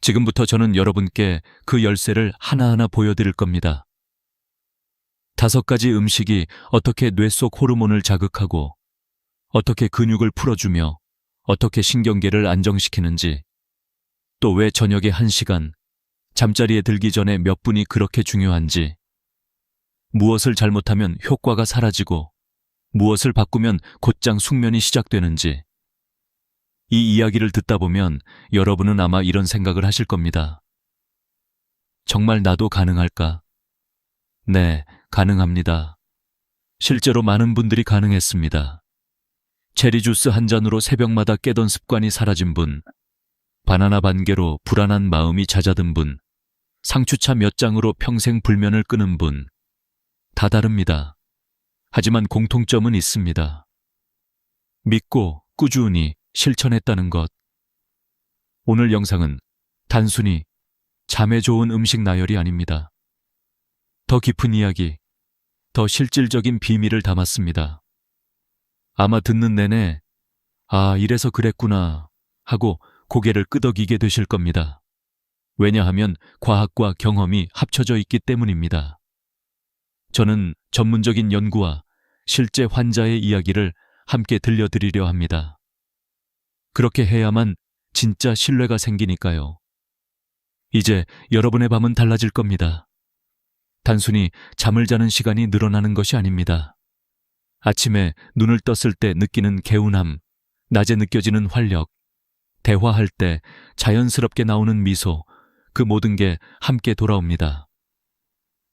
S1: 지금부터 저는 여러분께 그 열쇠를 하나하나 보여드릴 겁니다. 5가지 음식이 어떻게 뇌 속 호르몬을 자극하고 어떻게 근육을 풀어주며 어떻게 신경계를 안정시키는지, 또 왜 저녁에 1시간, 잠자리에 들기 전에 몇 분이 그렇게 중요한지, 무엇을 잘못하면 효과가 사라지고 무엇을 바꾸면 곧장 숙면이 시작되는지, 이 이야기를 듣다 보면 여러분은 아마 이런 생각을 하실 겁니다. 정말 나도 가능할까? 네, 가능합니다. 실제로 많은 분들이 가능했습니다. 체리 주스 한 잔으로 새벽마다 깨던 습관이 사라진 분, 바나나 반개로 불안한 마음이 잦아든 분, 상추차 몇 장으로 평생 불면을 끄는 분, 다 다릅니다. 하지만 공통점은 있습니다. 믿고 꾸준히 실천했다는 것. 오늘 영상은 단순히 잠에 좋은 음식 나열이 아닙니다. 더 깊은 이야기, 더 실질적인 비밀을 담았습니다. 아마 듣는 내내 아, 이래서 그랬구나 하고 고개를 끄덕이게 되실 겁니다. 왜냐하면 과학과 경험이 합쳐져 있기 때문입니다. 저는 전문적인 연구와 실제 환자의 이야기를 함께 들려드리려 합니다. 그렇게 해야만 진짜 신뢰가 생기니까요. 이제 여러분의 밤은 달라질 겁니다. 단순히 잠을 자는 시간이 늘어나는 것이 아닙니다. 아침에 눈을 떴을 때 느끼는 개운함, 낮에 느껴지는 활력, 대화할 때 자연스럽게 나오는 미소, 그 모든 게 함께 돌아옵니다.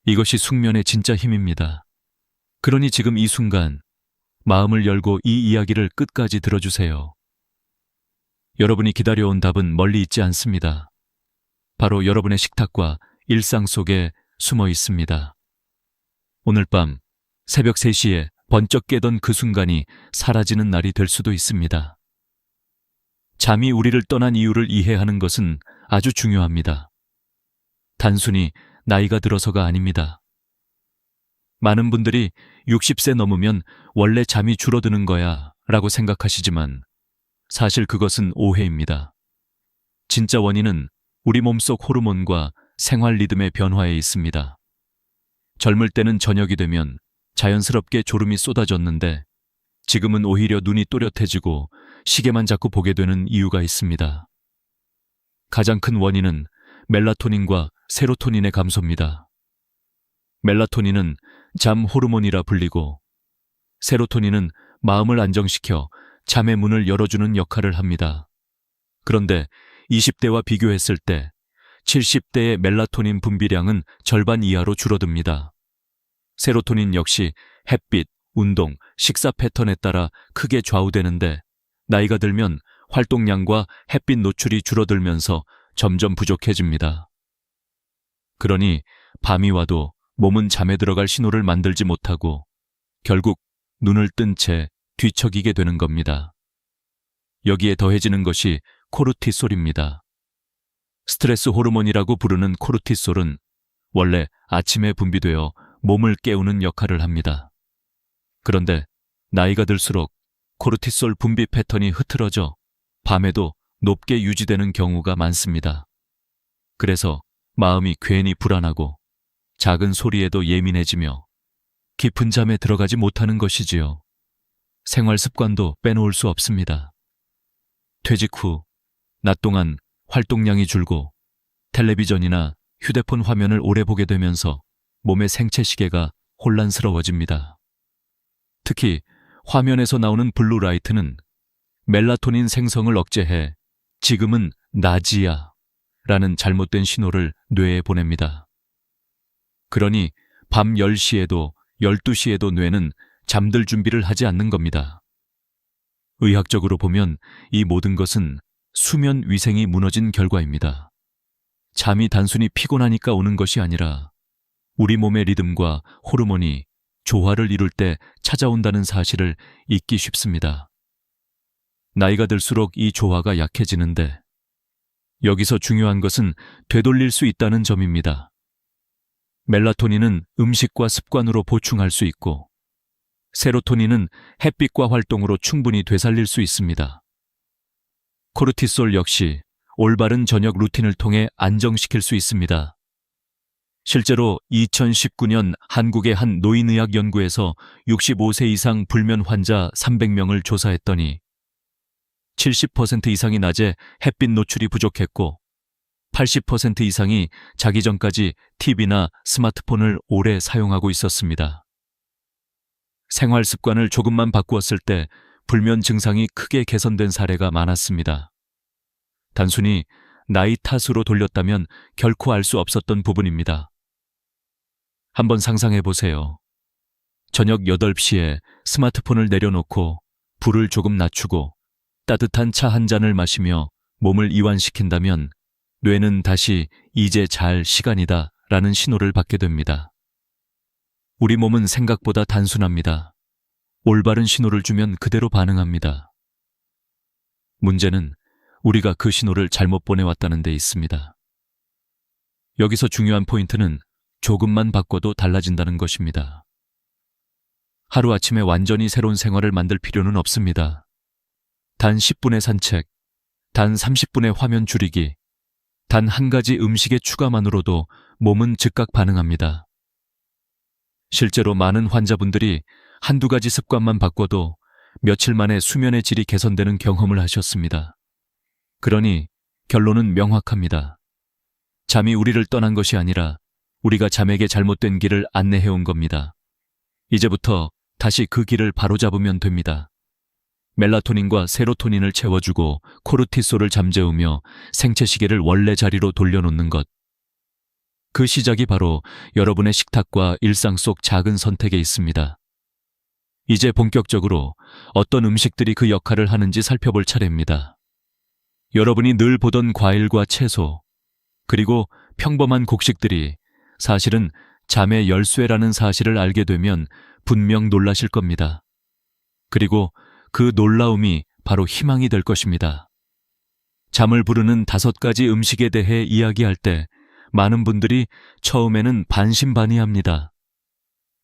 S1: 이것이 숙면의 진짜 힘입니다. 그러니 지금 이 순간 마음을 열고 이 이야기를 끝까지 들어주세요. 여러분이 기다려온 답은 멀리 있지 않습니다. 바로 여러분의 식탁과 일상 속에 숨어 있습니다. 오늘 밤 새벽 3시에 번쩍 깨던 그 순간이 사라지는 날이 될 수도 있습니다. 잠이 우리를 떠난 이유를 이해하는 것은 아주 중요합니다. 단순히 나이가 들어서가 아닙니다. 많은 분들이 60세 넘으면 원래 잠이 줄어드는 거야 라고 생각하시지만 사실 그것은 오해입니다. 진짜 원인은 우리 몸속 호르몬과 생활 리듬의 변화에 있습니다. 젊을 때는 저녁이 되면 자연스럽게 졸음이 쏟아졌는데 지금은 오히려 눈이 또렷해지고 시계만 자꾸 보게 되는 이유가 있습니다. 가장 큰 원인은 멜라토닌과 세로토닌의 감소입니다. 멜라토닌은 잠 호르몬이라 불리고 세로토닌은 마음을 안정시켜 잠의 문을 열어주는 역할을 합니다. 그런데 20대와 비교했을 때 70대의 멜라토닌 분비량은 절반 이하로 줄어듭니다. 세로토닌 역시 햇빛, 운동, 식사 패턴에 따라 크게 좌우되는데 나이가 들면 활동량과 햇빛 노출이 줄어들면서 점점 부족해집니다. 그러니 밤이 와도 몸은 잠에 들어갈 신호를 만들지 못하고 결국 눈을 뜬 채 뒤척이게 되는 겁니다. 여기에 더해지는 것이 코르티솔입니다. 스트레스 호르몬이라고 부르는 코르티솔은 원래 아침에 분비되어 몸을 깨우는 역할을 합니다. 그런데 나이가 들수록 코르티솔 분비 패턴이 흐트러져 밤에도 높게 유지되는 경우가 많습니다. 그래서 마음이 괜히 불안하고 작은 소리에도 예민해지며 깊은 잠에 들어가지 못하는 것이지요. 생활 습관도 빼놓을 수 없습니다. 퇴직 후 낮 동안 활동량이 줄고 텔레비전이나 휴대폰 화면을 오래 보게 되면서 몸의 생체 시계가 혼란스러워집니다. 특히 화면에서 나오는 블루라이트는 멜라토닌 생성을 억제해 지금은 낮이야 라는 잘못된 신호를 뇌에 보냅니다. 그러니 밤 10시에도 12시에도 뇌는 잠들 준비를 하지 않는 겁니다. 의학적으로 보면 이 모든 것은 수면 위생이 무너진 결과입니다. 잠이 단순히 피곤하니까 오는 것이 아니라 우리 몸의 리듬과 호르몬이 조화를 이룰 때 찾아온다는 사실을 잊기 쉽습니다. 나이가 들수록 이 조화가 약해지는데 여기서 중요한 것은 되돌릴 수 있다는 점입니다. 멜라토닌은 음식과 습관으로 보충할 수 있고 세로토닌은 햇빛과 활동으로 충분히 되살릴 수 있습니다. 코르티솔 역시 올바른 저녁 루틴을 통해 안정시킬 수 있습니다. 실제로 2019년 한국의 한 노인의학 연구에서 65세 이상 불면 환자 300명을 조사했더니 70% 이상이 낮에 햇빛 노출이 부족했고 80% 이상이 자기 전까지 TV나 스마트폰을 오래 사용하고 있었습니다. 생활 습관을 조금만 바꾸었을 때 불면 증상이 크게 개선된 사례가 많았습니다. 단순히 나이 탓으로 돌렸다면 결코 알 수 없었던 부분입니다. 한번 상상해 보세요. 저녁 8시에 스마트폰을 내려놓고 불을 조금 낮추고 따뜻한 차 한 잔을 마시며 몸을 이완시킨다면 뇌는 다시 이제 잘 시간이다 라는 신호를 받게 됩니다. 우리 몸은 생각보다 단순합니다. 올바른 신호를 주면 그대로 반응합니다. 문제는 우리가 그 신호를 잘못 보내왔다는 데 있습니다. 여기서 중요한 포인트는 조금만 바꿔도 달라진다는 것입니다. 하루아침에 완전히 새로운 생활을 만들 필요는 없습니다. 단 10분의 산책, 단 30분의 화면 줄이기, 단 한 가지 음식의 추가만으로도 몸은 즉각 반응합니다. 실제로 많은 환자분들이 한두 가지 습관만 바꿔도 며칠 만에 수면의 질이 개선되는 경험을 하셨습니다. 그러니 결론은 명확합니다. 잠이 우리를 떠난 것이 아니라 우리가 잠에게 잘못된 길을 안내해온 겁니다. 이제부터 다시 그 길을 바로잡으면 됩니다. 멜라토닌과 세로토닌을 채워주고 코르티솔을 잠재우며 생체 시계를 원래 자리로 돌려놓는 것. 그 시작이 바로 여러분의 식탁과 일상 속 작은 선택에 있습니다. 이제 본격적으로 어떤 음식들이 그 역할을 하는지 살펴볼 차례입니다. 여러분이 늘 보던 과일과 채소, 그리고 평범한 곡식들이 사실은 잠의 열쇠라는 사실을 알게 되면 분명 놀라실 겁니다. 그리고 그 놀라움이 바로 희망이 될 것입니다. 잠을 부르는 5가지 음식에 대해 이야기할 때 많은 분들이 처음에는 반신반의합니다.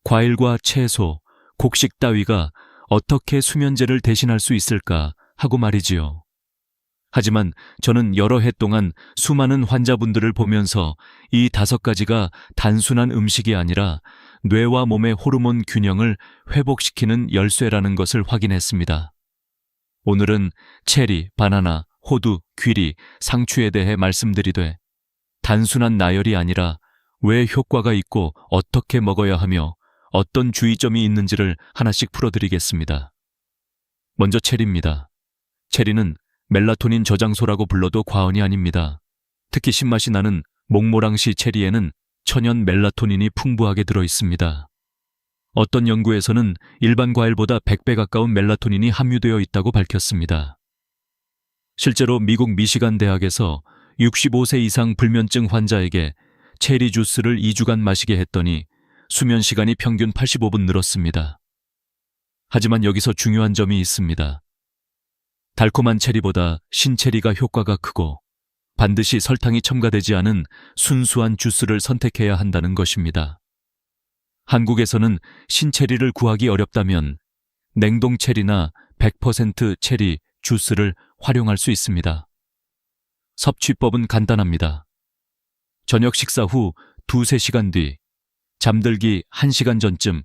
S1: 과일과 채소, 곡식 따위가 어떻게 수면제를 대신할 수 있을까 하고 말이지요. 하지만 저는 여러 해 동안 수많은 환자분들을 보면서 이 5가지가 단순한 음식이 아니라 뇌와 몸의 호르몬 균형을 회복시키는 열쇠라는 것을 확인했습니다. 오늘은 체리, 바나나, 호두, 귀리, 상추에 대해 말씀드리되 단순한 나열이 아니라 왜 효과가 있고 어떻게 먹어야 하며 어떤 주의점이 있는지를 하나씩 풀어드리겠습니다. 먼저 체리입니다. 체리는 멜라토닌 저장소라고 불러도 과언이 아닙니다. 특히 신맛이 나는 몽모랑시 체리에는 천연 멜라토닌이 풍부하게 들어있습니다. 어떤 연구에서는 일반 과일보다 100배 가까운 멜라토닌이 함유되어 있다고 밝혔습니다. 실제로 미국 미시간 대학에서 65세 이상 불면증 환자에게 체리 주스를 2주간 마시게 했더니 수면 시간이 평균 85분 늘었습니다. 하지만 여기서 중요한 점이 있습니다. 달콤한 체리보다 신체리가 효과가 크고 반드시 설탕이 첨가되지 않은 순수한 주스를 선택해야 한다는 것입니다. 한국에서는 신체리를 구하기 어렵다면 냉동 체리나 100% 체리 주스를 활용할 수 있습니다. 섭취법은 간단합니다. 저녁 식사 후 2-3시간 뒤, 잠들기 1시간 전쯤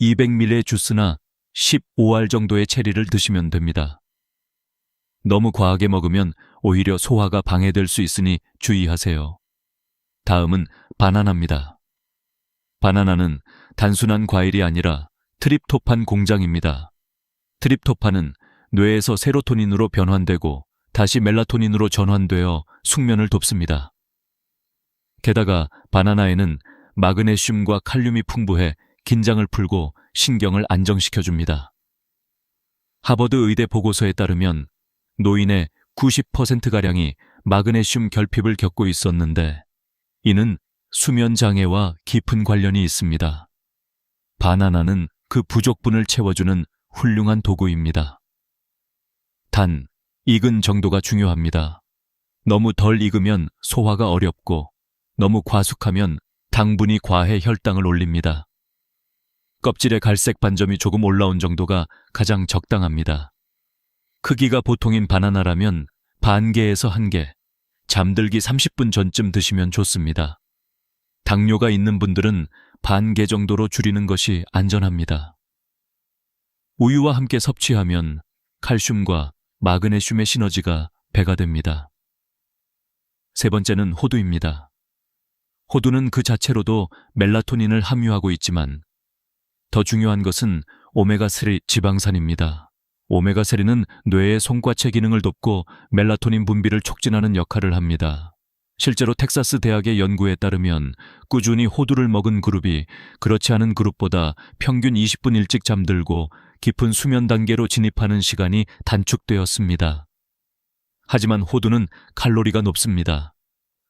S1: 200ml의 주스나 15알 정도의 체리를 드시면 됩니다. 너무 과하게 먹으면 오히려 소화가 방해될 수 있으니 주의하세요. 다음은 바나나입니다. 바나나는 단순한 과일이 아니라 트립토판 공장입니다. 트립토판은 뇌에서 세로토닌으로 변환되고 다시 멜라토닌으로 전환되어 숙면을 돕습니다. 게다가 바나나에는 마그네슘과 칼륨이 풍부해 긴장을 풀고 신경을 안정시켜줍니다. 하버드 의대 보고서에 따르면 노인의 90%가량이 마그네슘 결핍을 겪고 있었는데 이는 수면 장애와 깊은 관련이 있습니다. 바나나는 그 부족분을 채워주는 훌륭한 도구입니다. 단, 익은 정도가 중요합니다. 너무 덜 익으면 소화가 어렵고 너무 과숙하면 당분이 과해 혈당을 올립니다. 껍질의 갈색 반점이 조금 올라온 정도가 가장 적당합니다. 크기가 보통인 바나나라면 반 개에서 1개, 잠들기 30분 전쯤 드시면 좋습니다. 당뇨가 있는 분들은 반 개 정도로 줄이는 것이 안전합니다. 우유와 함께 섭취하면 칼슘과 마그네슘의 시너지가 배가 됩니다. 세 번째는 호두입니다. 호두는 그 자체로도 멜라토닌을 함유하고 있지만 더 중요한 것은 오메가3 지방산입니다. 오메가3는 뇌의 송과체 기능을 돕고 멜라토닌 분비를 촉진하는 역할을 합니다. 실제로 텍사스 대학의 연구에 따르면 꾸준히 호두를 먹은 그룹이 그렇지 않은 그룹보다 평균 20분 일찍 잠들고 깊은 수면 단계로 진입하는 시간이 단축되었습니다. 하지만 호두는 칼로리가 높습니다.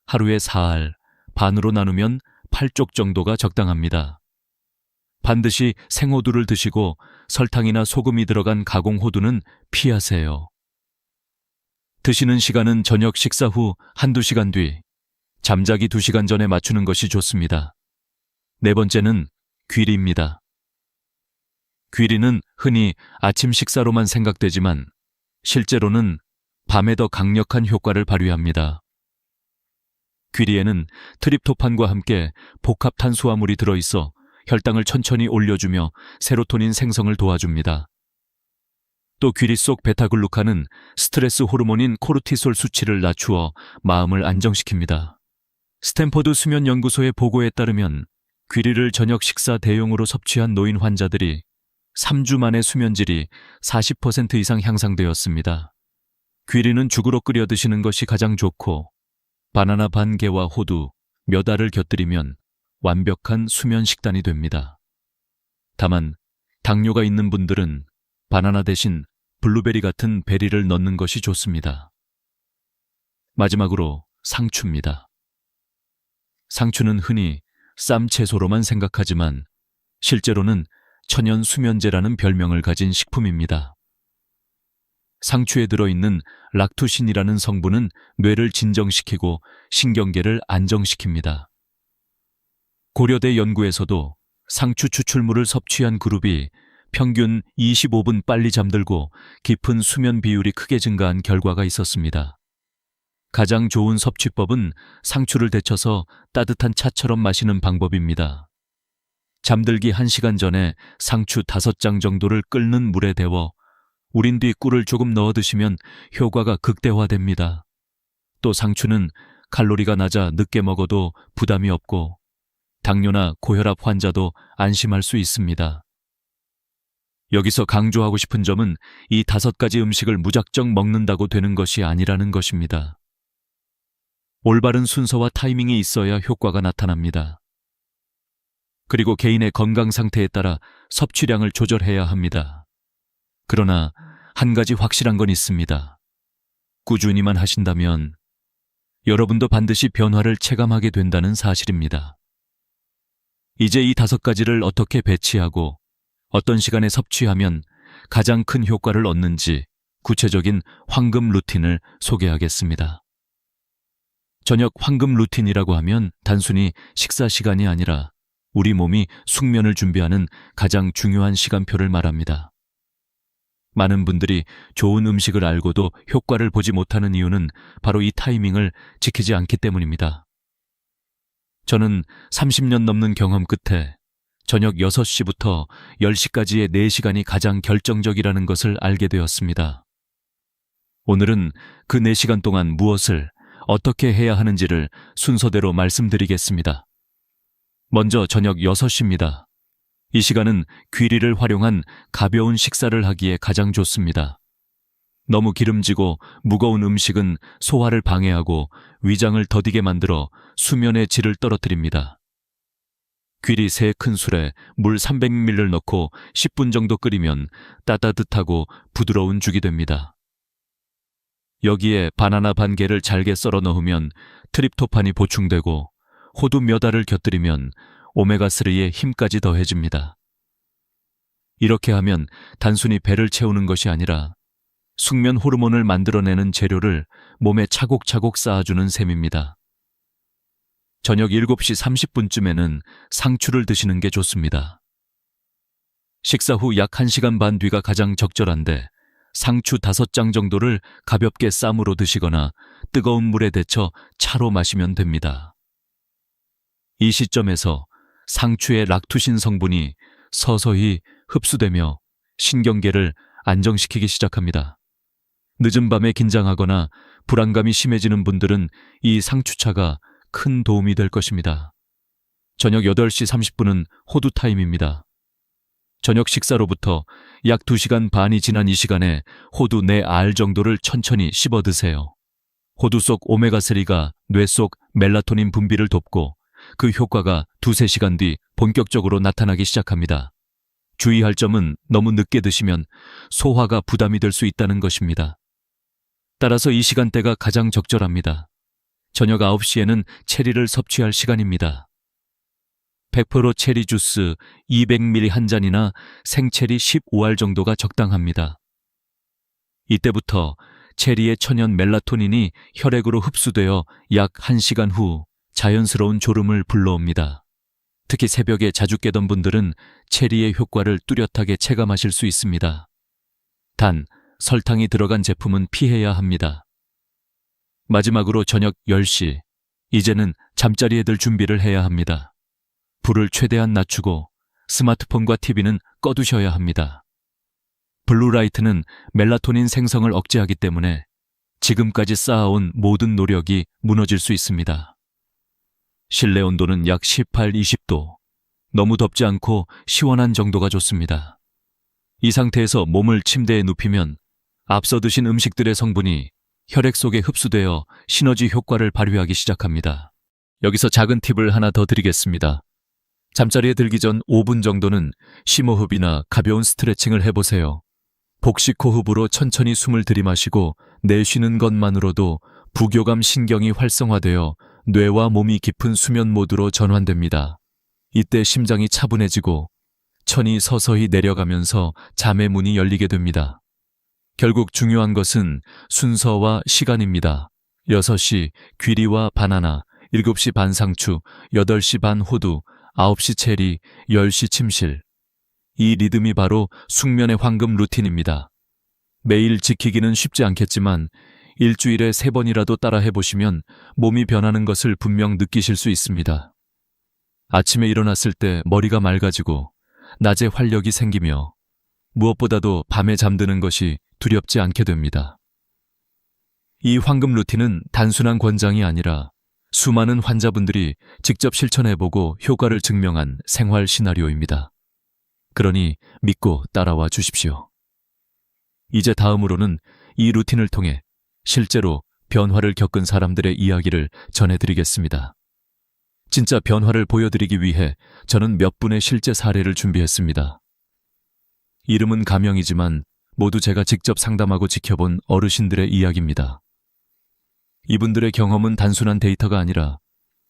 S1: 하루에 4알, 반으로 나누면 8쪽 정도가 적당합니다. 반드시 생호두를 드시고 설탕이나 소금이 들어간 가공호두는 피하세요. 드시는 시간은 저녁 식사 후 1-2시간 뒤, 잠자기 2시간 전에 맞추는 것이 좋습니다. 네 번째는 귀리입니다. 귀리는 흔히 아침 식사로만 생각되지만 실제로는 밤에 더 강력한 효과를 발휘합니다. 귀리에는 트립토판과 함께 복합 탄수화물이 들어있어 혈당을 천천히 올려주며 세로토닌 생성을 도와줍니다. 또 귀리 속 베타글루칸은 스트레스 호르몬인 코르티솔 수치를 낮추어 마음을 안정시킵니다. 스탠퍼드 수면연구소의 보고에 따르면 귀리를 저녁 식사 대용으로 섭취한 노인 환자들이 3주 만에 수면질이 40% 이상 향상되었습니다. 귀리는 죽으로 끓여 드시는 것이 가장 좋고 바나나 반 개와 호두, 몇 알을 곁들이면 완벽한 수면 식단이 됩니다. 다만 당뇨가 있는 분들은 바나나 대신 블루베리 같은 베리를 넣는 것이 좋습니다. 마지막으로 상추입니다. 상추는 흔히 쌈 채소로만 생각하지만 실제로는 천연 수면제라는 별명을 가진 식품입니다. 상추에 들어있는 락투신이라는 성분은 뇌를 진정시키고 신경계를 안정시킵니다. 고려대 연구에서도 상추 추출물을 섭취한 그룹이 평균 25분 빨리 잠들고 깊은 수면 비율이 크게 증가한 결과가 있었습니다. 가장 좋은 섭취법은 상추를 데쳐서 따뜻한 차처럼 마시는 방법입니다. 잠들기 1시간 전에 상추 5장 정도를 끓는 물에 데워 우린 뒤 꿀을 조금 넣어 드시면 효과가 극대화됩니다. 또 상추는 칼로리가 낮아 늦게 먹어도 부담이 없고 당뇨나 고혈압 환자도 안심할 수 있습니다. 여기서 강조하고 싶은 점은 이 5가지 음식을 무작정 먹는다고 되는 것이 아니라는 것입니다. 올바른 순서와 타이밍이 있어야 효과가 나타납니다. 그리고 개인의 건강 상태에 따라 섭취량을 조절해야 합니다. 그러나 한 가지 확실한 건 있습니다. 꾸준히만 하신다면 여러분도 반드시 변화를 체감하게 된다는 사실입니다. 이제 이 5가지를 어떻게 배치하고 어떤 시간에 섭취하면 가장 큰 효과를 얻는지 구체적인 황금 루틴을 소개하겠습니다. 저녁 황금 루틴이라고 하면 단순히 식사 시간이 아니라 우리 몸이 숙면을 준비하는 가장 중요한 시간표를 말합니다. 많은 분들이 좋은 음식을 알고도 효과를 보지 못하는 이유는 바로 이 타이밍을 지키지 않기 때문입니다. 저는 30년 넘는 경험 끝에 저녁 6시부터 10시까지의 4시간이 가장 결정적이라는 것을 알게 되었습니다. 오늘은 그 4시간 동안 무엇을 어떻게 해야 하는지를 순서대로 말씀드리겠습니다. 먼저 저녁 6시입니다. 이 시간은 귀리를 활용한 가벼운 식사를 하기에 가장 좋습니다. 너무 기름지고 무거운 음식은 소화를 방해하고 위장을 더디게 만들어 수면의 질을 떨어뜨립니다. 귀리 3큰술에 물 300ml를 넣고 10분 정도 끓이면 따뜻하고 부드러운 죽이 됩니다. 여기에 바나나 반 개를 잘게 썰어 넣으면 트립토판이 보충되고 호두 몇 알을 곁들이면 오메가3의 힘까지 더해집니다. 이렇게 하면 단순히 배를 채우는 것이 아니라 숙면 호르몬을 만들어내는 재료를 몸에 차곡차곡 쌓아주는 셈입니다. 저녁 7시 30분쯤에는 상추를 드시는 게 좋습니다. 식사 후 약 1시간 반 뒤가 가장 적절한데 상추 5장 정도를 가볍게 쌈으로 드시거나 뜨거운 물에 데쳐 차로 마시면 됩니다. 이 시점에서 상추의 락투신 성분이 서서히 흡수되며 신경계를 안정시키기 시작합니다. 늦은 밤에 긴장하거나 불안감이 심해지는 분들은 이 상추차가 큰 도움이 될 것입니다. 저녁 8시 30분은 호두 타임입니다. 저녁 식사로부터 약 2시간 반이 지난 이 시간에 호두 4알 정도를 천천히 씹어 드세요. 호두 속 오메가3가 뇌 속 멜라토닌 분비를 돕고 그 효과가 2-3시간 뒤 본격적으로 나타나기 시작합니다. 주의할 점은 너무 늦게 드시면 소화가 부담이 될 수 있다는 것입니다. 따라서 이 시간대가 가장 적절합니다. 저녁 9시에는 체리를 섭취할 시간입니다. 100% 체리 주스 200ml 한 잔이나 생체리 15알 정도가 적당합니다. 이때부터 체리의 천연 멜라토닌이 혈액으로 흡수되어 약 1시간 후 자연스러운 졸음을 불러옵니다. 특히 새벽에 자주 깨던 분들은 체리의 효과를 뚜렷하게 체감하실 수 있습니다. 단, 설탕이 들어간 제품은 피해야 합니다. 마지막으로 저녁 10시, 이제는 잠자리에 들 준비를 해야 합니다. 불을 최대한 낮추고 스마트폰과 TV는 꺼두셔야 합니다. 블루라이트는 멜라토닌 생성을 억제하기 때문에 지금까지 쌓아온 모든 노력이 무너질 수 있습니다. 실내 온도는 약 18-20도, 너무 덥지 않고 시원한 정도가 좋습니다. 이 상태에서 몸을 침대에 눕히면 앞서 드신 음식들의 성분이 혈액 속에 흡수되어 시너지 효과를 발휘하기 시작합니다. 여기서 작은 팁을 하나 더 드리겠습니다. 잠자리에 들기 전 5분 정도는 심호흡이나 가벼운 스트레칭을 해보세요. 복식 호흡으로 천천히 숨을 들이마시고 내쉬는 것만으로도 부교감 신경이 활성화되어 뇌와 몸이 깊은 수면 모드로 전환됩니다. 이때 심장이 차분해지고 천이 서서히 내려가면서 잠의 문이 열리게 됩니다. 결국 중요한 것은 순서와 시간입니다. 6시 귀리와 바나나, 7시 반 상추, 8시 반 호두, 9시 체리, 10시 침실. 이 리듬이 바로 숙면의 황금 루틴입니다. 매일 지키기는 쉽지 않겠지만 일주일에 3번이라도 따라 해보시면 몸이 변하는 것을 분명 느끼실 수 있습니다. 아침에 일어났을 때 머리가 맑아지고 낮에 활력이 생기며 무엇보다도 밤에 잠드는 것이 두렵지 않게 됩니다. 이 황금 루틴은 단순한 권장이 아니라 수많은 환자분들이 직접 실천해보고 효과를 증명한 생활 시나리오입니다. 그러니 믿고 따라와 주십시오. 이제 다음으로는 이 루틴을 통해 실제로 변화를 겪은 사람들의 이야기를 전해드리겠습니다. 진짜 변화를 보여드리기 위해 저는 몇 분의 실제 사례를 준비했습니다. 이름은 가명이지만 모두 제가 직접 상담하고 지켜본 어르신들의 이야기입니다. 이분들의 경험은 단순한 데이터가 아니라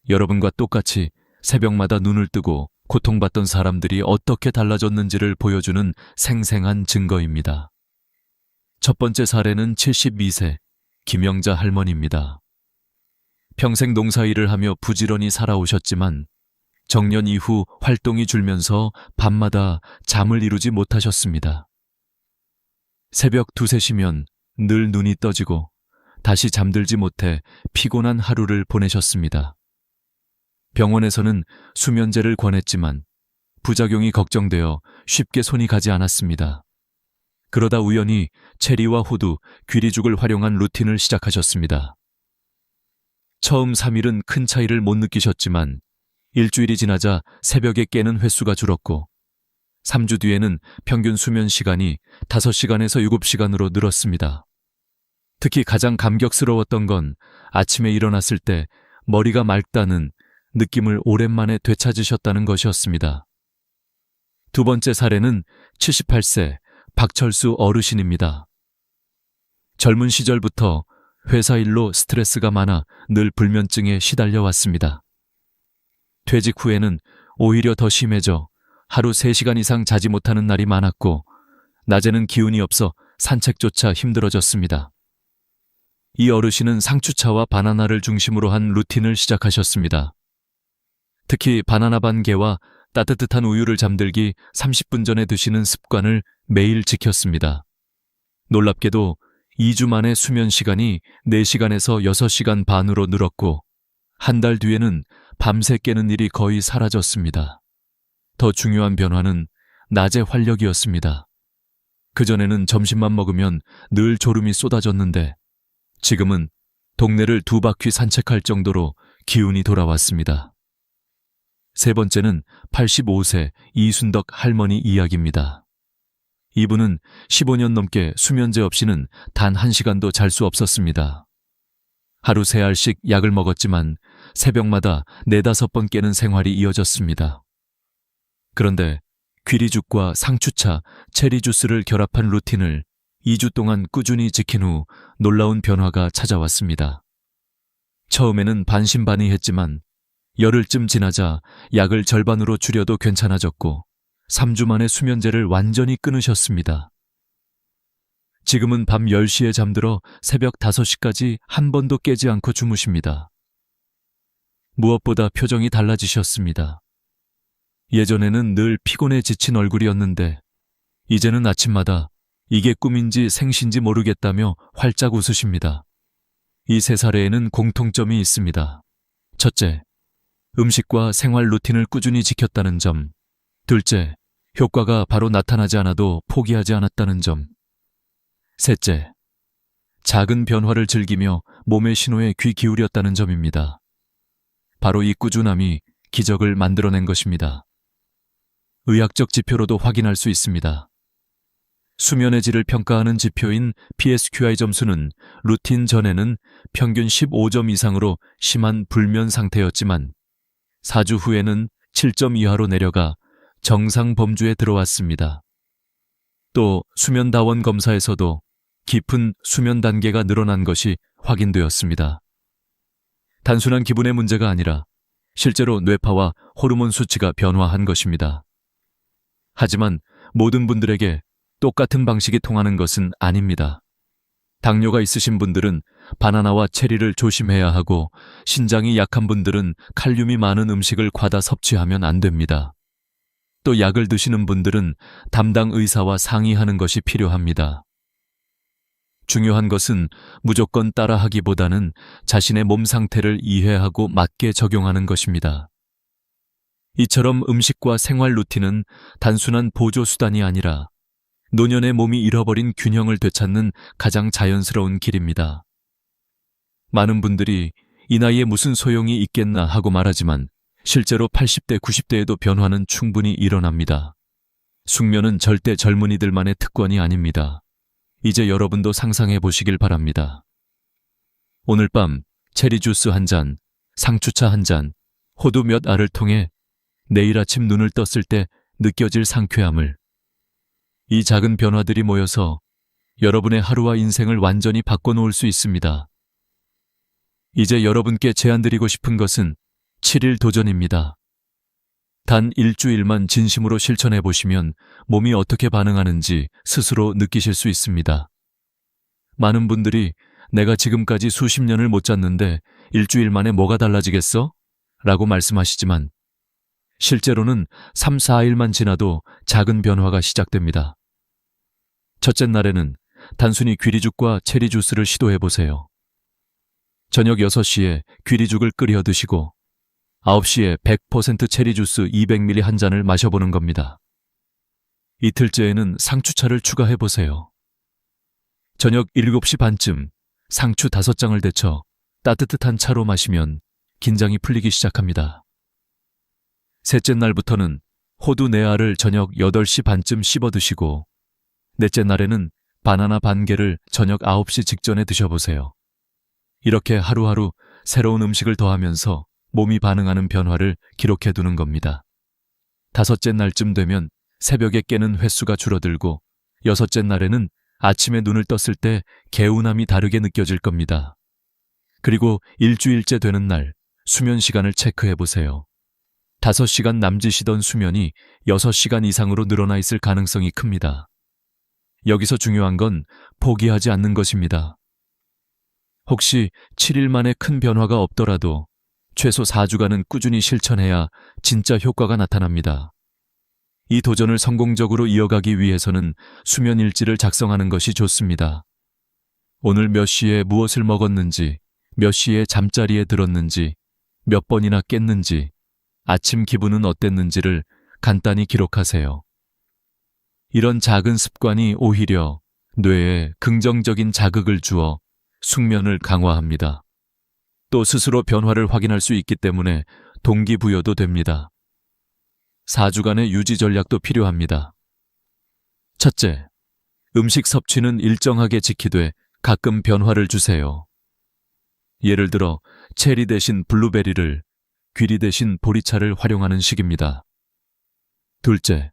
S1: 여러분과 똑같이 새벽마다 눈을 뜨고 고통받던 사람들이 어떻게 달라졌는지를 보여주는 생생한 증거입니다. 첫 번째 사례는 72세 김영자 할머니입니다. 평생 농사일을 하며 부지런히 살아오셨지만 정년 이후 활동이 줄면서 밤마다 잠을 이루지 못하셨습니다. 새벽 2, 3시면 늘 눈이 떠지고 다시 잠들지 못해 피곤한 하루를 보내셨습니다. 병원에서는 수면제를 권했지만 부작용이 걱정되어 쉽게 손이 가지 않았습니다. 그러다 우연히 체리와 호두, 귀리죽을 활용한 루틴을 시작하셨습니다. 처음 3일은 큰 차이를 못 느끼셨지만 일주일이 지나자 새벽에 깨는 횟수가 줄었고 3주 뒤에는 평균 수면 시간이 5시간에서 7시간으로 늘었습니다. 특히 가장 감격스러웠던 건 아침에 일어났을 때 머리가 맑다는 느낌을 오랜만에 되찾으셨다는 것이었습니다. 두 번째 사례는 78세 박철수 어르신입니다. 젊은 시절부터 회사 일로 스트레스가 많아 늘 불면증에 시달려 왔습니다. 퇴직 후에는 오히려 더 심해져 하루 3시간 이상 자지 못하는 날이 많았고 낮에는 기운이 없어 산책조차 힘들어졌습니다. 이 어르신은 상추차와 바나나를 중심으로 한 루틴을 시작하셨습니다. 특히 바나나 반 개와 따뜻한 우유를 잠들기 30분 전에 드시는 습관을 매일 지켰습니다. 놀랍게도 2주 만에 수면 시간이 4시간에서 6시간 반으로 늘었고 한 달 뒤에는 밤새 깨는 일이 거의 사라졌습니다. 더 중요한 변화는 낮의 활력이었습니다. 그전에는 점심만 먹으면 늘 졸음이 쏟아졌는데 지금은 동네를 2바퀴 산책할 정도로 기운이 돌아왔습니다. 세 번째는 85세 이순덕 할머니 이야기입니다. 이분은 15년 넘게 수면제 없이는 단 1시간도 잘 수 없었습니다. 하루 3알씩 약을 먹었지만 새벽마다 4-5번 깨는 생활이 이어졌습니다. 그런데 귀리죽과 상추차, 체리 주스를 결합한 루틴을 2주 동안 꾸준히 지킨 후 놀라운 변화가 찾아왔습니다. 처음에는 반신반의했지만 열흘쯤 지나자 약을 절반으로 줄여도 괜찮아졌고 3주 만에 수면제를 완전히 끊으셨습니다. 지금은 밤 10시에 잠들어 새벽 5시까지 한 번도 깨지 않고 주무십니다. 무엇보다 표정이 달라지셨습니다. 예전에는 늘 피곤해 지친 얼굴이었는데 이제는 아침마다 이게 꿈인지 생신지 모르겠다며 활짝 웃으십니다. 이 3사례에는 공통점이 있습니다. 첫째, 음식과 생활 루틴을 꾸준히 지켰다는 점. 둘째, 효과가 바로 나타나지 않아도 포기하지 않았다는 점. 셋째, 작은 변화를 즐기며 몸의 신호에 귀 기울였다는 점입니다. 바로 이 꾸준함이 기적을 만들어낸 것입니다. 의학적 지표로도 확인할 수 있습니다. 수면의 질을 평가하는 지표인 PSQI 점수는 루틴 전에는 평균 15점 이상으로 심한 불면 상태였지만 4주 후에는 7점 이하로 내려가 정상 범주에 들어왔습니다. 또 수면다원 검사에서도 깊은 수면 단계가 늘어난 것이 확인되었습니다. 단순한 기분의 문제가 아니라 실제로 뇌파와 호르몬 수치가 변화한 것입니다. 하지만 모든 분들에게 똑같은 방식이 통하는 것은 아닙니다. 당뇨가 있으신 분들은 바나나와 체리를 조심해야 하고, 신장이 약한 분들은 칼륨이 많은 음식을 과다 섭취하면 안 됩니다. 또 약을 드시는 분들은 담당 의사와 상의하는 것이 필요합니다. 중요한 것은 무조건 따라하기보다는 자신의 몸 상태를 이해하고 맞게 적용하는 것입니다. 이처럼 음식과 생활 루틴은 단순한 보조 수단이 아니라 노년의 몸이 잃어버린 균형을 되찾는 가장 자연스러운 길입니다. 많은 분들이 이 나이에 무슨 소용이 있겠나 하고 말하지만 실제로 80대, 90대에도 변화는 충분히 일어납니다. 숙면은 절대 젊은이들만의 특권이 아닙니다. 이제 여러분도 상상해 보시길 바랍니다. 오늘 밤 체리 주스 한 잔, 상추차 한 잔, 호두 몇 알을 통해 내일 아침 눈을 떴을 때 느껴질 상쾌함을, 이 작은 변화들이 모여서 여러분의 하루와 인생을 완전히 바꿔놓을 수 있습니다. 이제 여러분께 제안드리고 싶은 것은 7일 도전입니다. 단 일주일만 진심으로 실천해 보시면 몸이 어떻게 반응하는지 스스로 느끼실 수 있습니다. 많은 분들이 내가 지금까지 수십 년을 못 잤는데 일주일 만에 뭐가 달라지겠어? 라고 말씀하시지만 실제로는 3, 4일만 지나도 작은 변화가 시작됩니다. 첫째 날에는 단순히 귀리죽과 체리 주스를 시도해 보세요. 저녁 6시에 귀리죽을 끓여 드시고 9시에 100% 체리 주스 200ml 한 잔을 마셔보는 겁니다. 이틀째에는 상추차를 추가해 보세요. 저녁 7시 반쯤 상추 5장을 데쳐 따뜻한 차로 마시면 긴장이 풀리기 시작합니다. 셋째 날부터는 호두 4알을 저녁 8시 반쯤 씹어 드시고, 넷째 날에는 바나나 반 개를 저녁 9시 직전에 드셔보세요. 이렇게 하루하루 새로운 음식을 더하면서 몸이 반응하는 변화를 기록해 두는 겁니다. 다섯째 날쯤 되면 새벽에 깨는 횟수가 줄어들고, 여섯째 날에는 아침에 눈을 떴을 때 개운함이 다르게 느껴질 겁니다. 그리고 일주일째 되는 날 수면 시간을 체크해 보세요. 5시간 남짓이던 수면이 6시간 이상으로 늘어나 있을 가능성이 큽니다. 여기서 중요한 건 포기하지 않는 것입니다. 혹시 7일 만에 큰 변화가 없더라도 최소 4주간은 꾸준히 실천해야 진짜 효과가 나타납니다. 이 도전을 성공적으로 이어가기 위해서는 수면 일지를 작성하는 것이 좋습니다. 오늘 몇 시에 무엇을 먹었는지, 몇 시에 잠자리에 들었는지, 몇 번이나 깼는지, 아침 기분은 어땠는지를 간단히 기록하세요. 이런 작은 습관이 오히려 뇌에 긍정적인 자극을 주어 숙면을 강화합니다. 또 스스로 변화를 확인할 수 있기 때문에 동기부여도 됩니다. 4주간의 유지 전략도 필요합니다. 첫째, 음식 섭취는 일정하게 지키되 가끔 변화를 주세요. 예를 들어 체리 대신 블루베리를, 귀리 대신 보리차를 활용하는 식입니다. 둘째,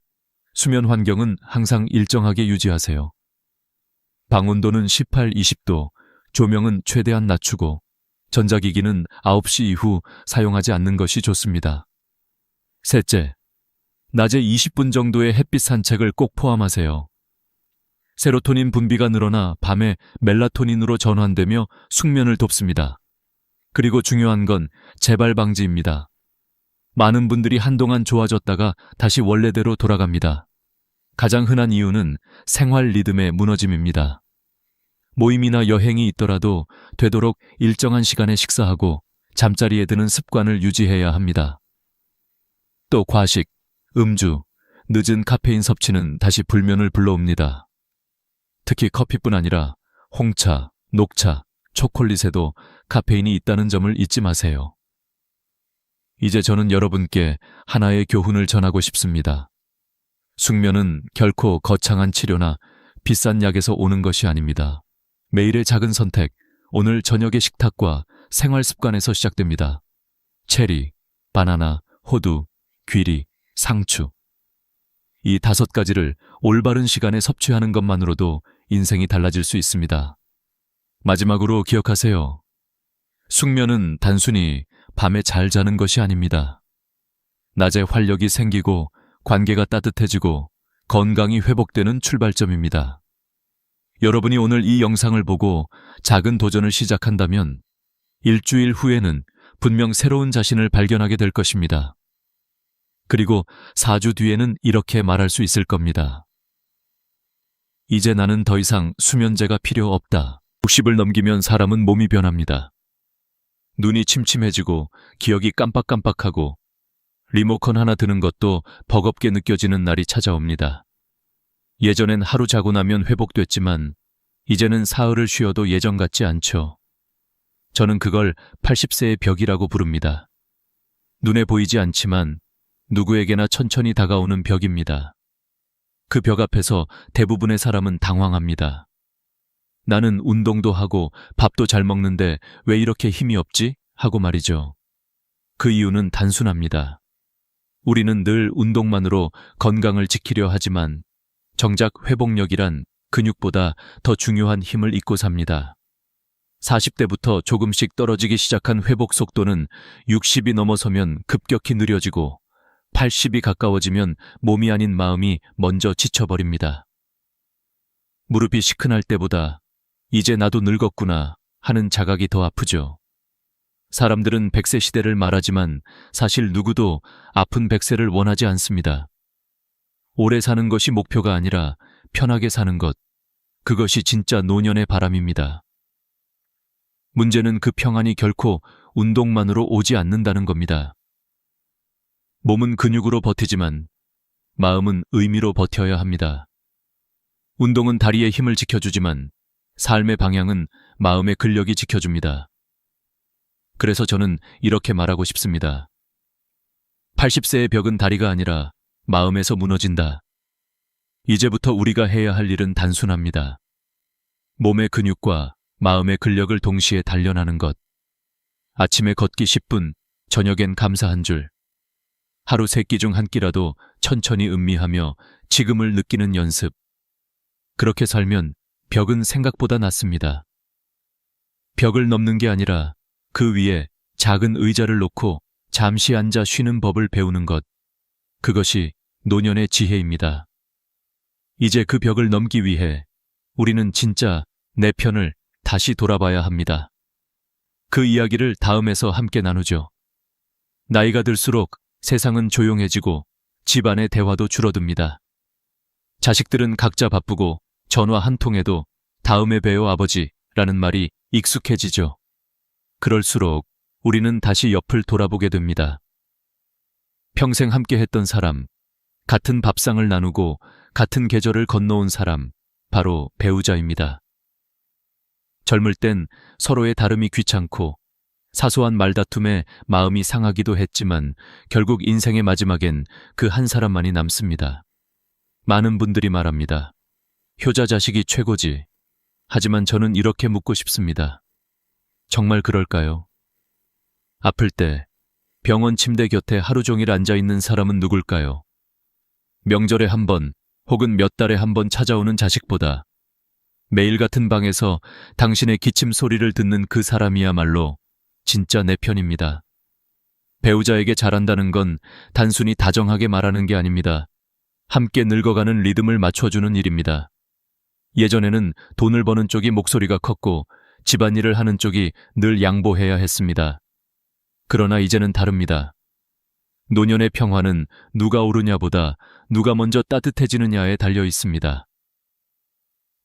S1: 수면 환경은 항상 일정하게 유지하세요. 방 온도는 18, 20도, 조명은 최대한 낮추고 전자기기는 9시 이후 사용하지 않는 것이 좋습니다. 셋째, 낮에 20분 정도의 햇빛 산책을 꼭 포함하세요. 세로토닌 분비가 늘어나 밤에 멜라토닌으로 전환되며 숙면을 돕습니다. 그리고 중요한 건 재발 방지입니다. 많은 분들이 한동안 좋아졌다가 다시 원래대로 돌아갑니다. 가장 흔한 이유는 생활 리듬의 무너짐입니다. 모임이나 여행이 있더라도 되도록 일정한 시간에 식사하고 잠자리에 드는 습관을 유지해야 합니다. 또 과식, 음주, 늦은 카페인 섭취는 다시 불면을 불러옵니다. 특히 커피뿐 아니라 홍차, 녹차, 초콜릿에도 카페인이 있다는 점을 잊지 마세요. 이제 저는 여러분께 하나의 교훈을 전하고 싶습니다. 숙면은 결코 거창한 치료나 비싼 약에서 오는 것이 아닙니다. 매일의 작은 선택, 오늘 저녁의 식탁과 생활 습관에서 시작됩니다. 체리, 바나나, 호두, 귀리, 상추. 이 5가지를 올바른 시간에 섭취하는 것만으로도 인생이 달라질 수 있습니다. 마지막으로 기억하세요. 숙면은 단순히 밤에 잘 자는 것이 아닙니다. 낮에 활력이 생기고 관계가 따뜻해지고 건강이 회복되는 출발점입니다. 여러분이 오늘 이 영상을 보고 작은 도전을 시작한다면 일주일 후에는 분명 새로운 자신을 발견하게 될 것입니다. 그리고 4주 뒤에는 이렇게 말할 수 있을 겁니다. 이제 나는 더 이상 수면제가 필요 없다. 60을 넘기면 사람은 몸이 변합니다. 눈이 침침해지고 기억이 깜빡깜빡하고 리모컨 하나 드는 것도 버겁게 느껴지는 날이 찾아옵니다. 예전엔 하루 자고 나면 회복됐지만 이제는 사흘을 쉬어도 예전 같지 않죠. 저는 그걸 80세의 벽이라고 부릅니다. 눈에 보이지 않지만 누구에게나 천천히 다가오는 벽입니다. 그 벽 앞에서 대부분의 사람은 당황합니다. 나는 운동도 하고 밥도 잘 먹는데 왜 이렇게 힘이 없지? 하고 말이죠. 그 이유는 단순합니다. 우리는 늘 운동만으로 건강을 지키려 하지만 정작 회복력이란 근육보다 더 중요한 힘을 잊고 삽니다. 40대부터 조금씩 떨어지기 시작한 회복 속도는 60이 넘어서면 급격히 느려지고 80이 가까워지면 몸이 아닌 마음이 먼저 지쳐버립니다. 무릎이 시큰할 때보다 이제 나도 늙었구나 하는 자각이 더 아프죠. 사람들은 100세 시대를 말하지만 사실 누구도 아픈 100세를 원하지 않습니다. 오래 사는 것이 목표가 아니라 편하게 사는 것, 그것이 진짜 노년의 바람입니다. 문제는 그 평안이 결코 운동만으로 오지 않는다는 겁니다. 몸은 근육으로 버티지만 마음은 의미로 버텨야 합니다. 운동은 다리의 힘을 지켜주지만 삶의 방향은 마음의 근력이 지켜줍니다. 그래서 저는 이렇게 말하고 싶습니다. 80세의 벽은 다리가 아니라 마음에서 무너진다. 이제부터 우리가 해야 할 일은 단순합니다. 몸의 근육과 마음의 근력을 동시에 단련하는 것. 아침에 걷기 10분, 저녁엔 감사 한 줄. 하루 3끼 중 한 끼라도 천천히 음미하며 지금을 느끼는 연습. 그렇게 살면 벽은 생각보다 낫습니다. 벽을 넘는 게 아니라 그 위에 작은 의자를 놓고 잠시 앉아 쉬는 법을 배우는 것. 그것이 노년의 지혜입니다. 이제 그 벽을 넘기 위해 우리는 진짜 내 편을 다시 돌아봐야 합니다. 그 이야기를 다음에서 함께 나누죠. 나이가 들수록 세상은 조용해지고 집안의 대화도 줄어듭니다. 자식들은 각자 바쁘고 전화 한 통에도 다음에 봬요 아버지라는 말이 익숙해지죠. 그럴수록 우리는 다시 옆을 돌아보게 됩니다. 평생 함께 했던 사람, 같은 밥상을 나누고 같은 계절을 건너온 사람, 바로 배우자입니다. 젊을 땐 서로의 다름이 귀찮고 사소한 말다툼에 마음이 상하기도 했지만 결국 인생의 마지막엔 그 한 사람만이 남습니다. 많은 분들이 말합니다. 효자 자식이 최고지. 하지만 저는 이렇게 묻고 싶습니다. 정말 그럴까요? 아플 때 병원 침대 곁에 하루 종일 앉아있는 사람은 누굴까요? 명절에 한 번 혹은 몇 달에 한 번 찾아오는 자식보다 매일 같은 방에서 당신의 기침 소리를 듣는 그 사람이야말로 진짜 내 편입니다. 배우자에게 잘한다는 건 단순히 다정하게 말하는 게 아닙니다. 함께 늙어가는 리듬을 맞춰주는 일입니다. 예전에는 돈을 버는 쪽이 목소리가 컸고 집안일을 하는 쪽이 늘 양보해야 했습니다. 그러나 이제는 다릅니다. 노년의 평화는 누가 오르냐보다 누가 먼저 따뜻해지느냐에 달려 있습니다.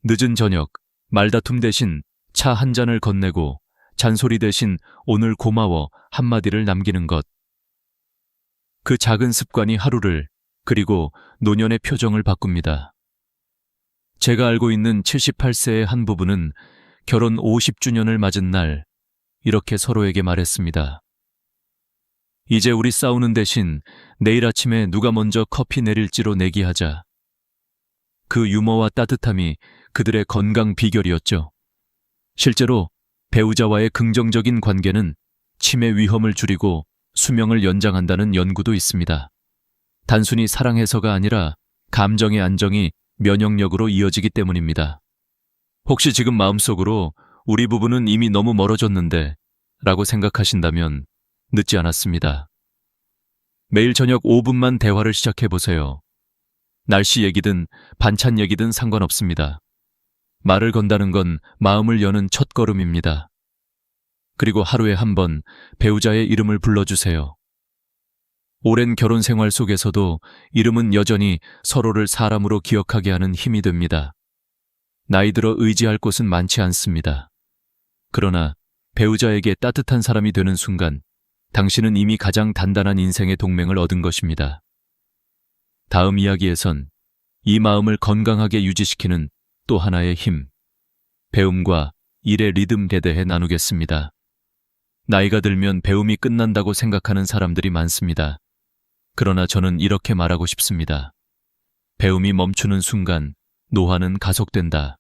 S1: 늦은 저녁, 말다툼 대신 차 한 잔을 건네고 잔소리 대신 오늘 고마워 한마디를 남기는 것. 그 작은 습관이 하루를, 그리고 노년의 표정을 바꿉니다. 제가 알고 있는 78세의 한 부부는 결혼 50주년을 맞은 날 이렇게 서로에게 말했습니다. 이제 우리 싸우는 대신 내일 아침에 누가 먼저 커피 내릴지로 내기하자. 그 유머와 따뜻함이 그들의 건강 비결이었죠. 실제로 배우자와의 긍정적인 관계는 치매 위험을 줄이고 수명을 연장한다는 연구도 있습니다. 단순히 사랑해서가 아니라 감정의 안정이 면역력으로 이어지기 때문입니다. 혹시 지금 마음속으로 우리 부부는 이미 너무 멀어졌는데 라고 생각하신다면 늦지 않았습니다. 매일 저녁 5분만 대화를 시작해보세요. 날씨 얘기든 반찬 얘기든 상관없습니다. 말을 건다는 건 마음을 여는 첫걸음입니다. 그리고 하루에 한 번 배우자의 이름을 불러주세요. 오랜 결혼 생활 속에서도 이름은 여전히 서로를 사람으로 기억하게 하는 힘이 됩니다. 나이 들어 의지할 곳은 많지 않습니다. 그러나 배우자에게 따뜻한 사람이 되는 순간 당신은 이미 가장 단단한 인생의 동맹을 얻은 것입니다. 다음 이야기에선 이 마음을 건강하게 유지시키는 또 하나의 힘, 배움과 일의 리듬에 대해 나누겠습니다. 나이가 들면 배움이 끝난다고 생각하는 사람들이 많습니다. 그러나 저는 이렇게 말하고 싶습니다. 배움이 멈추는 순간 노화는 가속된다.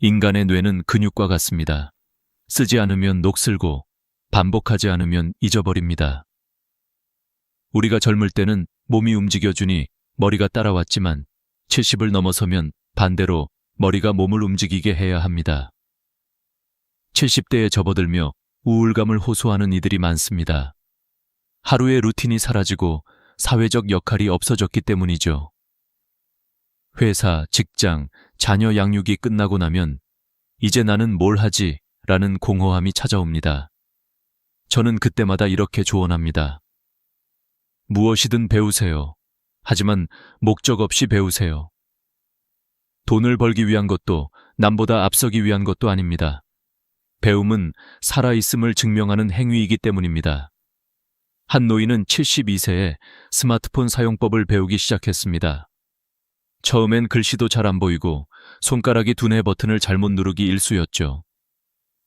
S1: 인간의 뇌는 근육과 같습니다. 쓰지 않으면 녹슬고 반복하지 않으면 잊어버립니다. 우리가 젊을 때는 몸이 움직여주니 머리가 따라왔지만 70을 넘어서면 반대로 머리가 몸을 움직이게 해야 합니다. 70대에 접어들며 우울감을 호소하는 이들이 많습니다. 하루의 루틴이 사라지고 사회적 역할이 없어졌기 때문이죠. 회사, 직장, 자녀 양육이 끝나고 나면 이제 나는 뭘 하지? 라는 공허함이 찾아옵니다. 저는 그때마다 이렇게 조언합니다. 무엇이든 배우세요. 하지만 목적 없이 배우세요. 돈을 벌기 위한 것도 남보다 앞서기 위한 것도 아닙니다. 배움은 살아있음을 증명하는 행위이기 때문입니다. 한 노인은 72세에 스마트폰 사용법을 배우기 시작했습니다. 처음엔 글씨도 잘 안 보이고 손가락이 두뇌 버튼을 잘못 누르기 일쑤였죠.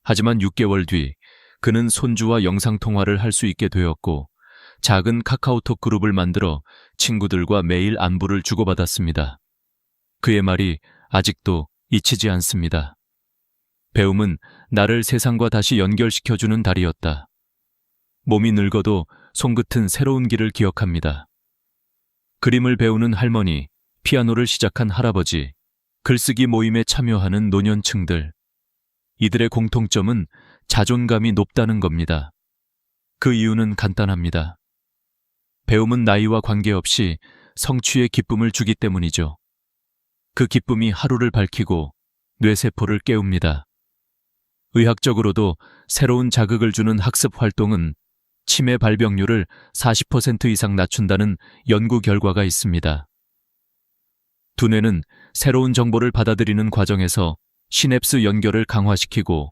S1: 하지만 6개월 뒤 그는 손주와 영상통화를 할 수 있게 되었고 작은 카카오톡 그룹을 만들어 친구들과 매일 안부를 주고받았습니다. 그의 말이 아직도 잊히지 않습니다. 배움은 나를 세상과 다시 연결시켜주는 달이었다. 몸이 늙어도 손끝은 새로운 길을 기억합니다. 그림을 배우는 할머니, 피아노를 시작한 할아버지, 글쓰기 모임에 참여하는 노년층들. 이들의 공통점은 자존감이 높다는 겁니다. 그 이유는 간단합니다. 배움은 나이와 관계없이 성취의 기쁨을 주기 때문이죠. 그 기쁨이 하루를 밝히고 뇌세포를 깨웁니다. 의학적으로도 새로운 자극을 주는 학습 활동은 치매 발병률을 40% 이상 낮춘다는 연구 결과가 있습니다. 두뇌는 새로운 정보를 받아들이는 과정에서 시냅스 연결을 강화시키고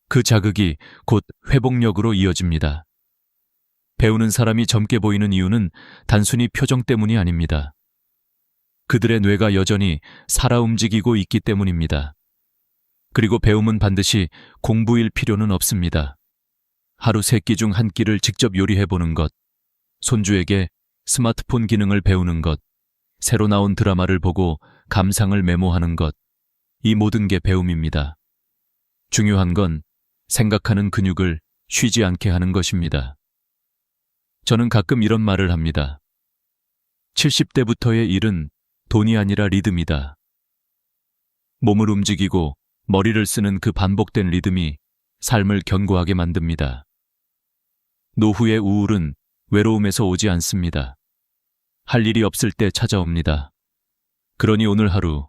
S1: 그 자극이 곧 회복력으로 이어집니다. 배우는 사람이 젊게 보이는 이유는 단순히 표정 때문이 아닙니다. 그들의 뇌가 여전히 살아 움직이고 있기 때문입니다. 그리고 배움은 반드시 공부일 필요는 없습니다. 하루 3끼 중 1끼를 직접 요리해보는 것, 손주에게 스마트폰 기능을 배우는 것, 새로 나온 드라마를 보고 감상을 메모하는 것, 이 모든 게 배움입니다. 중요한 건 생각하는 근육을 쉬지 않게 하는 것입니다. 저는 가끔 이런 말을 합니다. 70대부터의 일은 돈이 아니라 리듬이다. 몸을 움직이고 머리를 쓰는 그 반복된 리듬이 삶을 견고하게 만듭니다. 노후의 우울은 외로움에서 오지 않습니다. 할 일이 없을 때 찾아옵니다. 그러니 오늘 하루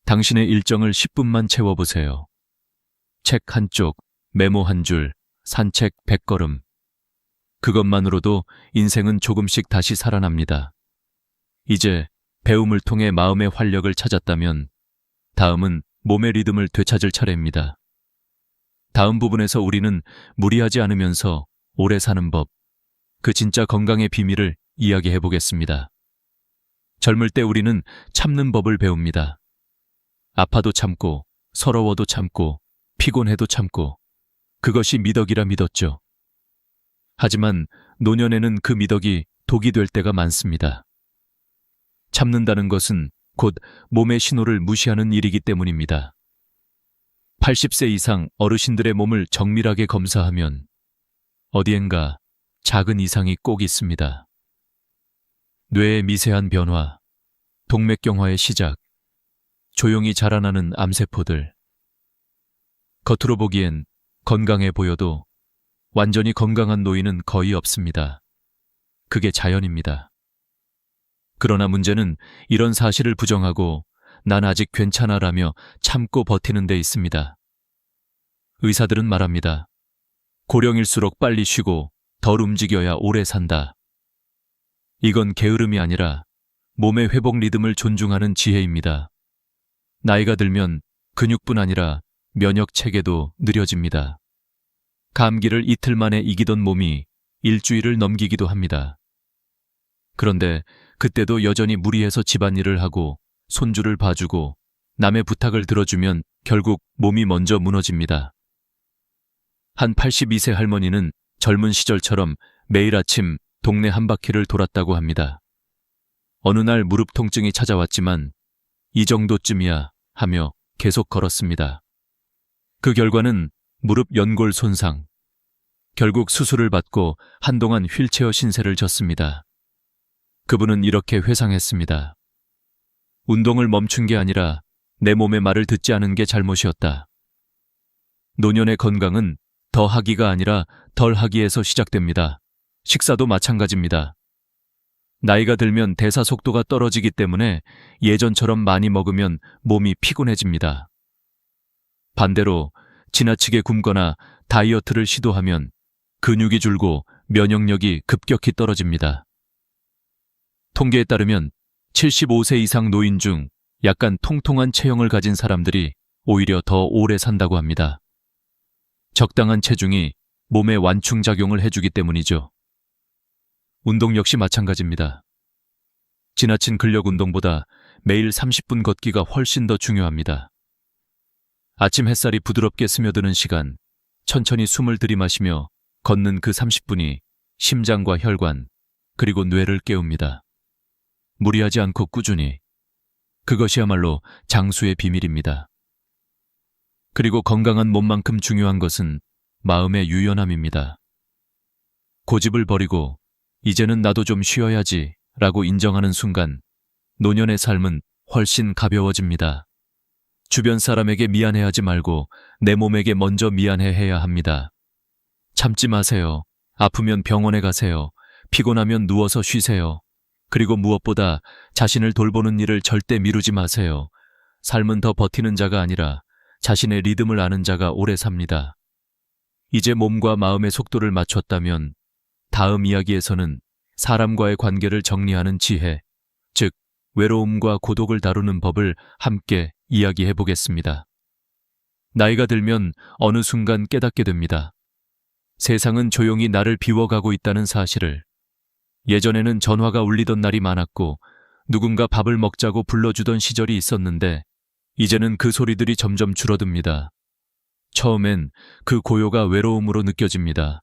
S1: 당신의 일정을 10분만 채워보세요. 책 한 쪽, 메모 한 줄, 산책 100걸음. 그것만으로도 인생은 조금씩 다시 살아납니다. 이제 배움을 통해 마음의 활력을 찾았다면 다음은 몸의 리듬을 되찾을 차례입니다. 다음 부분에서 우리는 무리하지 않으면서 오래 사는 법, 그 진짜 건강의 비밀을 이야기해 보겠습니다. 젊을 때 우리는 참는 법을 배웁니다. 아파도 참고, 서러워도 참고, 피곤해도 참고, 그것이 미덕이라 믿었죠. 하지만 노년에는 그 미덕이 독이 될 때가 많습니다. 참는다는 것은 곧 몸의 신호를 무시하는 일이기 때문입니다. 80세 이상 어르신들의 몸을 정밀하게 검사하면 어디엔가 작은 이상이 꼭 있습니다. 뇌의 미세한 변화, 동맥경화의 시작, 조용히 자라나는 암세포들. 겉으로 보기엔 건강해 보여도 완전히 건강한 노인은 거의 없습니다. 그게 자연입니다. 그러나 문제는 이런 사실을 부정하고 난 아직 괜찮아라며 참고 버티는 데 있습니다. 의사들은 말합니다. 고령일수록 빨리 쉬고 덜 움직여야 오래 산다. 이건 게으름이 아니라 몸의 회복 리듬을 존중하는 지혜입니다. 나이가 들면 근육뿐 아니라 면역 체계도 느려집니다. 감기를 이틀 만에 이기던 몸이 일주일을 넘기기도 합니다. 그런데 그때도 여전히 무리해서 집안일을 하고 손주를 봐주고 남의 부탁을 들어주면 결국 몸이 먼저 무너집니다. 한 82세 할머니는 젊은 시절처럼 매일 아침 동네 한 바퀴를 돌았다고 합니다. 어느 날 무릎 통증이 찾아왔지만 이 정도쯤이야 하며 계속 걸었습니다. 그 결과는 무릎 연골 손상. 결국 수술을 받고 한동안 휠체어 신세를 졌습니다. 그분은 이렇게 회상했습니다. 운동을 멈춘 게 아니라 내 몸의 말을 듣지 않은 게 잘못이었다. 노년의 건강은 더 하기가 아니라 덜 하기에서 시작됩니다. 식사도 마찬가지입니다. 나이가 들면 대사 속도가 떨어지기 때문에 예전처럼 많이 먹으면 몸이 피곤해집니다. 반대로 지나치게 굶거나 다이어트를 시도하면 근육이 줄고 면역력이 급격히 떨어집니다. 통계에 따르면 75세 이상 노인 중 약간 통통한 체형을 가진 사람들이 오히려 더 오래 산다고 합니다. 적당한 체중이 몸에 완충작용을 해주기 때문이죠. 운동 역시 마찬가지입니다. 지나친 근력 운동보다 매일 30분 걷기가 훨씬 더 중요합니다. 아침 햇살이 부드럽게 스며드는 시간, 천천히 숨을 들이마시며 걷는 그 30분이 심장과 혈관, 그리고 뇌를 깨웁니다. 무리하지 않고 꾸준히. 그것이야말로 장수의 비밀입니다. 그리고 건강한 몸만큼 중요한 것은 마음의 유연함입니다. 고집을 버리고 이제는 나도 좀 쉬어야지 라고 인정하는 순간 노년의 삶은 훨씬 가벼워집니다. 주변 사람에게 미안해하지 말고 내 몸에게 먼저 미안해해야 합니다. 참지 마세요. 아프면 병원에 가세요. 피곤하면 누워서 쉬세요. 그리고 무엇보다 자신을 돌보는 일을 절대 미루지 마세요. 삶은 더 버티는 자가 아니라 자신의 리듬을 아는 자가 오래 삽니다. 이제 몸과 마음의 속도를 맞췄다면 다음 이야기에서는 사람과의 관계를 정리하는 지혜, 즉 외로움과 고독을 다루는 법을 함께 이야기해 보겠습니다. 나이가 들면 어느 순간 깨닫게 됩니다. 세상은 조용히 나를 비워가고 있다는 사실을. 예전에는 전화가 울리던 날이 많았고 누군가 밥을 먹자고 불러주던 시절이 있었는데 이제는 그 소리들이 점점 줄어듭니다. 처음엔 그 고요가 외로움으로 느껴집니다.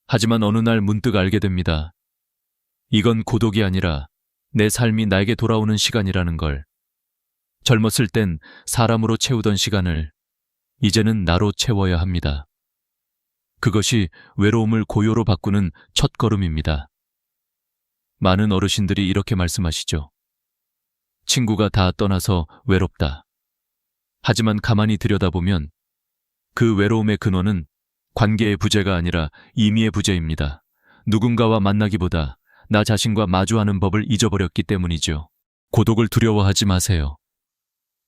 S1: 하지만 어느 날 문득 알게 됩니다. 이건 고독이 아니라 내 삶이 나에게 돌아오는 시간이라는 걸. 젊었을 땐 사람으로 채우던 시간을 이제는 나로 채워야 합니다. 그것이 외로움을 고요로 바꾸는 첫걸음입니다. 많은 어르신들이 이렇게 말씀하시죠. 친구가 다 떠나서 외롭다. 하지만 가만히 들여다보면 그 외로움의 근원은 관계의 부재가 아니라 임의의 부재입니다. 누군가와 만나기보다 나 자신과 마주하는 법을 잊어버렸기 때문이죠. 고독을 두려워하지 마세요.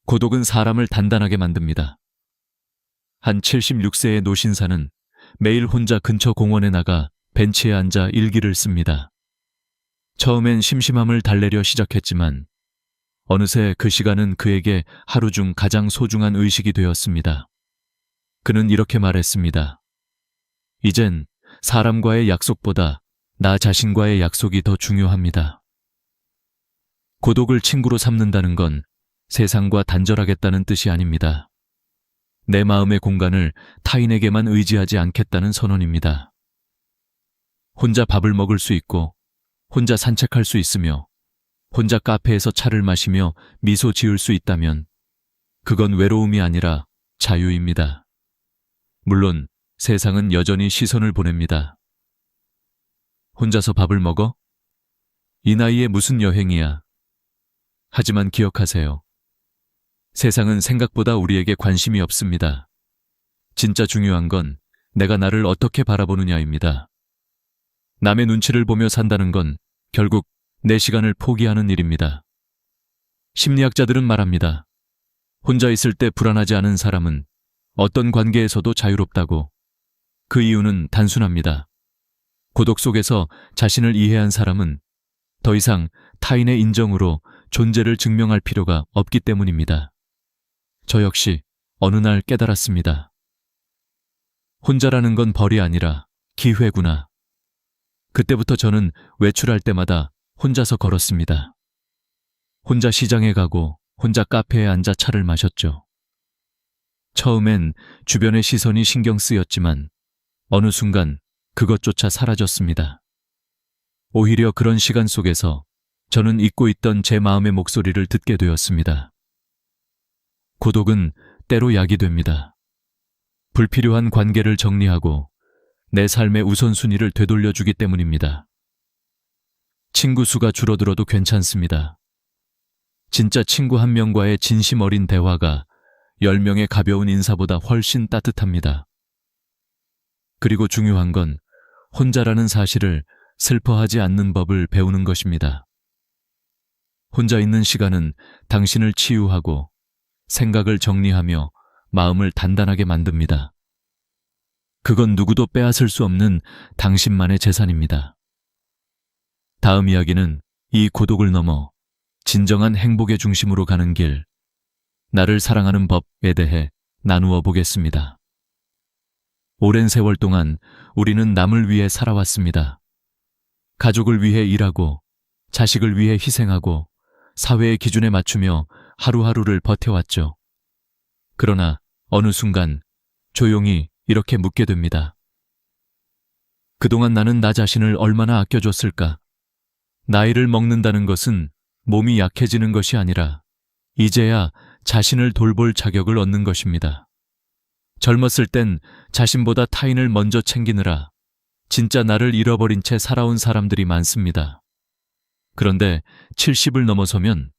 S1: 고독은 사람을 단단하게 만듭니다. 한 76세의 노신사는 매일 혼자 근처 공원에 나가 벤치에 앉아 일기를 씁니다. 처음엔 심심함을 달래려 시작했지만 어느새 그 시간은 그에게 하루 중 가장 소중한 의식이 되었습니다. 그는 이렇게 말했습니다. 이젠 사람과의 약속보다 나 자신과의 약속이 더 중요합니다. 고독을 친구로 삼는다는 건 세상과 단절하겠다는 뜻이 아닙니다. 내 마음의 공간을 타인에게만 의지하지 않겠다는 선언입니다. 혼자 밥을 먹을 수 있고 혼자 산책할 수 있으며 혼자 카페에서 차를 마시며 미소 지을 수 있다면 그건 외로움이 아니라 자유입니다. 물론 세상은 여전히 시선을 보냅니다. 혼자서 밥을 먹어? 이 나이에 무슨 여행이야? 하지만 기억하세요. 세상은 생각보다 우리에게 관심이 없습니다. 진짜 중요한 건 내가 나를 어떻게 바라보느냐입니다. 남의 눈치를 보며 산다는 건 결국 내 시간을 포기하는 일입니다. 심리학자들은 말합니다. 혼자 있을 때 불안하지 않은 사람은 어떤 관계에서도 자유롭다고. 그 이유는 단순합니다. 고독 속에서 자신을 이해한 사람은 더 이상 타인의 인정으로 존재를 증명할 필요가 없기 때문입니다. 저 역시 어느 날 깨달았습니다. 혼자라는 건 벌이 아니라 기회구나. 그때부터 저는 외출할 때마다 혼자서 걸었습니다. 혼자 시장에 가고 혼자 카페에 앉아 차를 마셨죠. 처음엔 주변의 시선이 신경 쓰였지만 어느 순간 그것조차 사라졌습니다. 오히려 그런 시간 속에서 저는 잊고 있던 제 마음의 목소리를 듣게 되었습니다. 고독은 때로 약이 됩니다. 불필요한 관계를 정리하고 내 삶의 우선순위를 되돌려주기 때문입니다. 친구 수가 줄어들어도 괜찮습니다. 진짜 친구 한 명과의 진심 어린 대화가 10명의 가벼운 인사보다 훨씬 따뜻합니다. 그리고 중요한 건 혼자라는 사실을 슬퍼하지 않는 법을 배우는 것입니다. 혼자 있는 시간은 당신을 치유하고 생각을 정리하며 마음을 단단하게 만듭니다. 그건 누구도 빼앗을 수 없는 당신만의 재산입니다. 다음 이야기는 이 고독을 넘어 진정한 행복의 중심으로 가는 길, 나를 사랑하는 법에 대해 나누어 보겠습니다. 오랜 세월 동안 우리는 남을 위해 살아왔습니다. 가족을 위해 일하고, 자식을 위해 희생하고, 사회의 기준에 맞추며 하루하루를 버텨왔죠. 그러나 어느 순간 조용히 이렇게 묻게 됩니다. 그동안 나는 나 자신을 얼마나 아껴줬을까? 나이를 먹는다는 것은 몸이 약해지는 것이 아니라 이제야 자신을 돌볼 자격을 얻는 것입니다. 젊었을 땐 자신보다 타인을 먼저 챙기느라 진짜 나를 잃어버린 채 살아온 사람들이 많습니다. 그런데 70을 넘어서면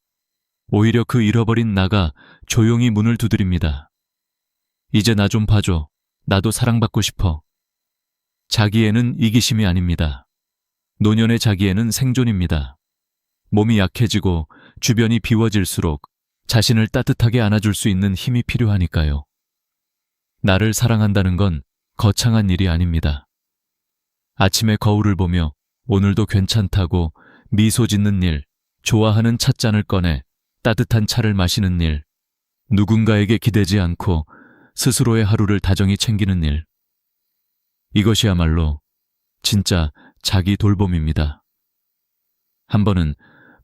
S1: 오히려 그 잃어버린 나가 조용히 문을 두드립니다. 이제 나 좀 봐줘. 나도 사랑받고 싶어. 자기애는 이기심이 아닙니다. 노년의 자기애는 생존입니다. 몸이 약해지고 주변이 비워질수록 자신을 따뜻하게 안아줄 수 있는 힘이 필요하니까요. 나를 사랑한다는 건 거창한 일이 아닙니다. 아침에 거울을 보며 오늘도 괜찮다고 미소 짓는 일, 좋아하는 찻잔을 꺼내 따뜻한 차를 마시는 일, 누군가에게 기대지 않고 스스로의 하루를 다정히 챙기는 일. 이것이야말로 진짜 자기 돌봄입니다. 한 번은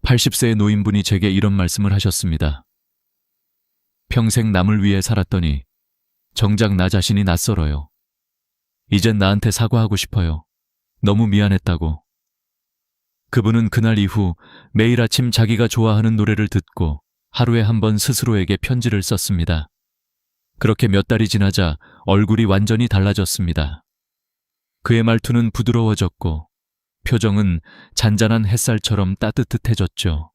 S1: 80세의 노인분이 제게 이런 말씀을 하셨습니다. 평생 남을 위해 살았더니 정작 나 자신이 낯설어요. 이젠 나한테 사과하고 싶어요. 너무 미안했다고. 그분은 그날 이후 매일 아침 자기가 좋아하는 노래를 듣고 하루에 한 번 스스로에게 편지를 썼습니다. 그렇게 몇 달이 지나자 얼굴이 완전히 달라졌습니다. 그의 말투는 부드러워졌고 표정은 잔잔한 햇살처럼 따뜻해졌죠.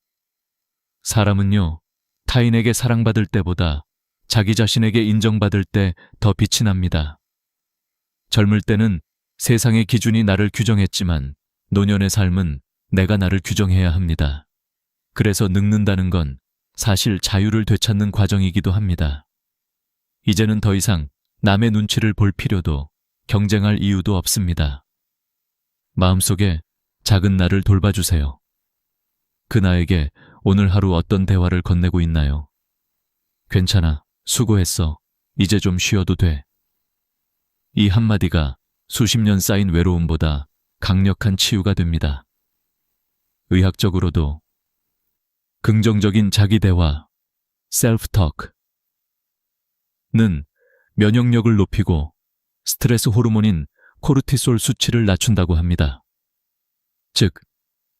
S1: 사람은요, 타인에게 사랑받을 때보다 자기 자신에게 인정받을 때 더 빛이 납니다. 젊을 때는 세상의 기준이 나를 규정했지만 노년의 삶은 내가 나를 규정해야 합니다. 그래서 늙는다는 건 사실 자유를 되찾는 과정이기도 합니다. 이제는 더 이상 남의 눈치를 볼 필요도 경쟁할 이유도 없습니다. 마음속에 작은 나를 돌봐주세요. 그 나에게 오늘 하루 어떤 대화를 건네고 있나요? 괜찮아, 수고했어, 이제 좀 쉬어도 돼. 이 한마디가 수십 년 쌓인 외로움보다 강력한 치유가 됩니다. 의학적으로도 긍정적인 자기대화, self-talk 는 면역력을 높이고 스트레스 호르몬인 코르티솔 수치를 낮춘다고 합니다. 즉,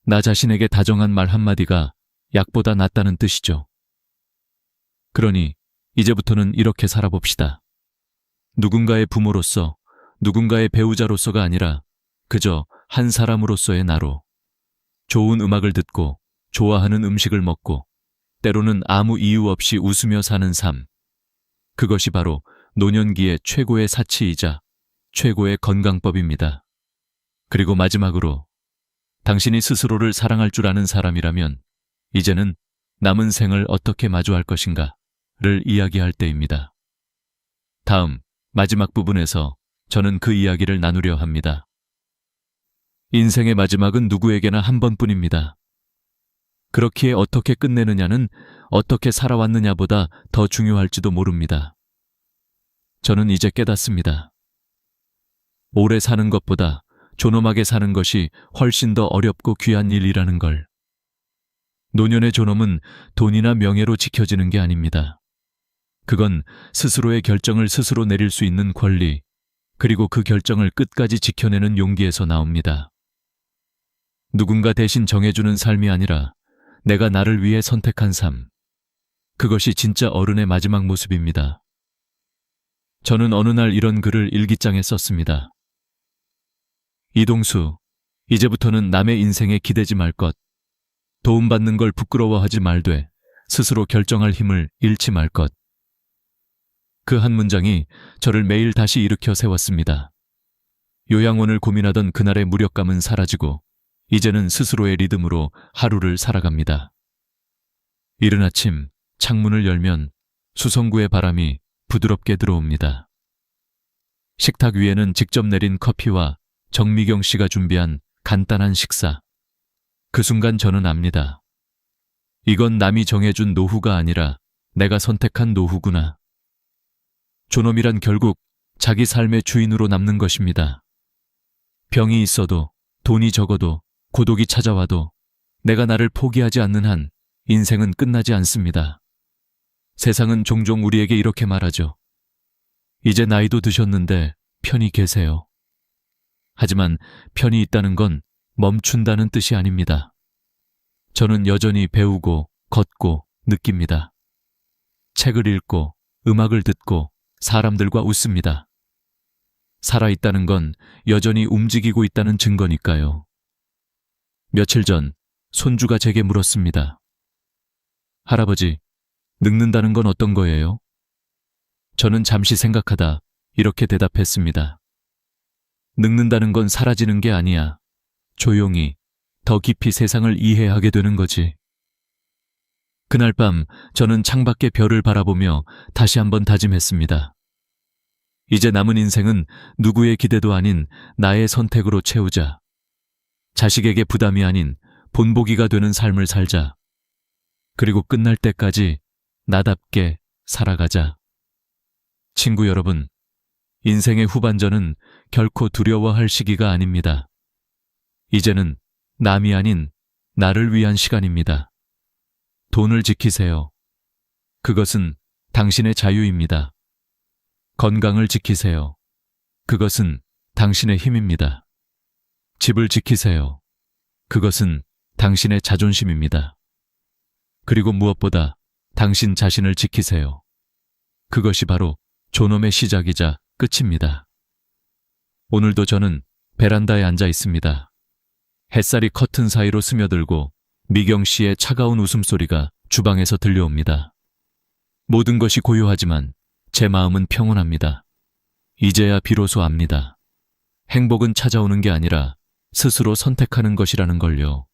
S1: 나 자신에게 다정한 말 한마디가 약보다 낫다는 뜻이죠. 그러니 이제부터는 이렇게 살아봅시다. 누군가의 부모로서, 누군가의 배우자로서가 아니라 그저 한 사람으로서의 나로 좋은 음악을 듣고 좋아하는 음식을 먹고 때로는 아무 이유 없이 웃으며 사는 삶. 그것이 바로 노년기의 최고의 사치이자 최고의 건강법입니다. 그리고 마지막으로 당신이 스스로를 사랑할 줄 아는 사람이라면 이제는 남은 생을 어떻게 마주할 것인가를 이야기할 때입니다. 다음 마지막 부분에서 저는 그 이야기를 나누려 합니다. 인생의 마지막은 누구에게나 한 번뿐입니다. 그렇기에 어떻게 끝내느냐는 어떻게 살아왔느냐보다 더 중요할지도 모릅니다. 저는 이제 깨닫습니다. 오래 사는 것보다 존엄하게 사는 것이 훨씬 더 어렵고 귀한 일이라는 걸. 노년의 존엄은 돈이나 명예로 지켜지는 게 아닙니다. 그건 스스로의 결정을 스스로 내릴 수 있는 권리, 그리고 그 결정을 끝까지 지켜내는 용기에서 나옵니다. 누군가 대신 정해주는 삶이 아니라 내가 나를 위해 선택한 삶. 그것이 진짜 어른의 마지막 모습입니다. 저는 어느 날 이런 글을 일기장에 썼습니다. 이동수, 이제부터는 남의 인생에 기대지 말 것. 도움받는 걸 부끄러워하지 말되 스스로 결정할 힘을 잃지 말 것. 그 한 문장이 저를 매일 다시 일으켜 세웠습니다. 요양원을 고민하던 그날의 무력감은 사라지고 이제는 스스로의 리듬으로 하루를 살아갑니다. 이른 아침 창문을 열면 수성구의 바람이 부드럽게 들어옵니다. 식탁 위에는 직접 내린 커피와 정미경 씨가 준비한 간단한 식사. 그 순간 저는 압니다. 이건 남이 정해준 노후가 아니라 내가 선택한 노후구나. 존엄이란 결국 자기 삶의 주인으로 남는 것입니다. 병이 있어도, 돈이 적어도, 고독이 찾아와도 내가 나를 포기하지 않는 한 인생은 끝나지 않습니다. 세상은 종종 우리에게 이렇게 말하죠. 이제 나이도 드셨는데 편히 계세요. 하지만 편히 있다는 건 멈춘다는 뜻이 아닙니다. 저는 여전히 배우고, 걷고, 느낍니다. 책을 읽고, 음악을 듣고, 사람들과 웃습니다. 살아있다는 건 여전히 움직이고 있다는 증거니까요. 며칠 전 손주가 제게 물었습니다. 할아버지, 늙는다는 건 어떤 거예요? 저는 잠시 생각하다 이렇게 대답했습니다. 늙는다는 건 사라지는 게 아니야. 조용히, 더 깊이 세상을 이해하게 되는 거지. 그날 밤 저는 창밖의 별을 바라보며 다시 한번 다짐했습니다. 이제 남은 인생은 누구의 기대도 아닌 나의 선택으로 채우자. 자식에게 부담이 아닌 본보기가 되는 삶을 살자. 그리고 끝날 때까지 나답게 살아가자. 친구 여러분, 인생의 후반전은 결코 두려워할 시기가 아닙니다. 이제는 남이 아닌 나를 위한 시간입니다. 돈을 지키세요. 그것은 당신의 자유입니다. 건강을 지키세요. 그것은 당신의 힘입니다. 집을 지키세요. 그것은 당신의 자존심입니다. 그리고 무엇보다 당신 자신을 지키세요. 그것이 바로 존엄의 시작이자 끝입니다. 오늘도 저는 베란다에 앉아 있습니다. 햇살이 커튼 사이로 스며들고 미경 씨의 차가운 웃음소리가 주방에서 들려옵니다. 모든 것이 고요하지만 제 마음은 평온합니다. 이제야 비로소 압니다. 행복은 찾아오는 게 아니라 스스로 선택하는 것이라는 걸요.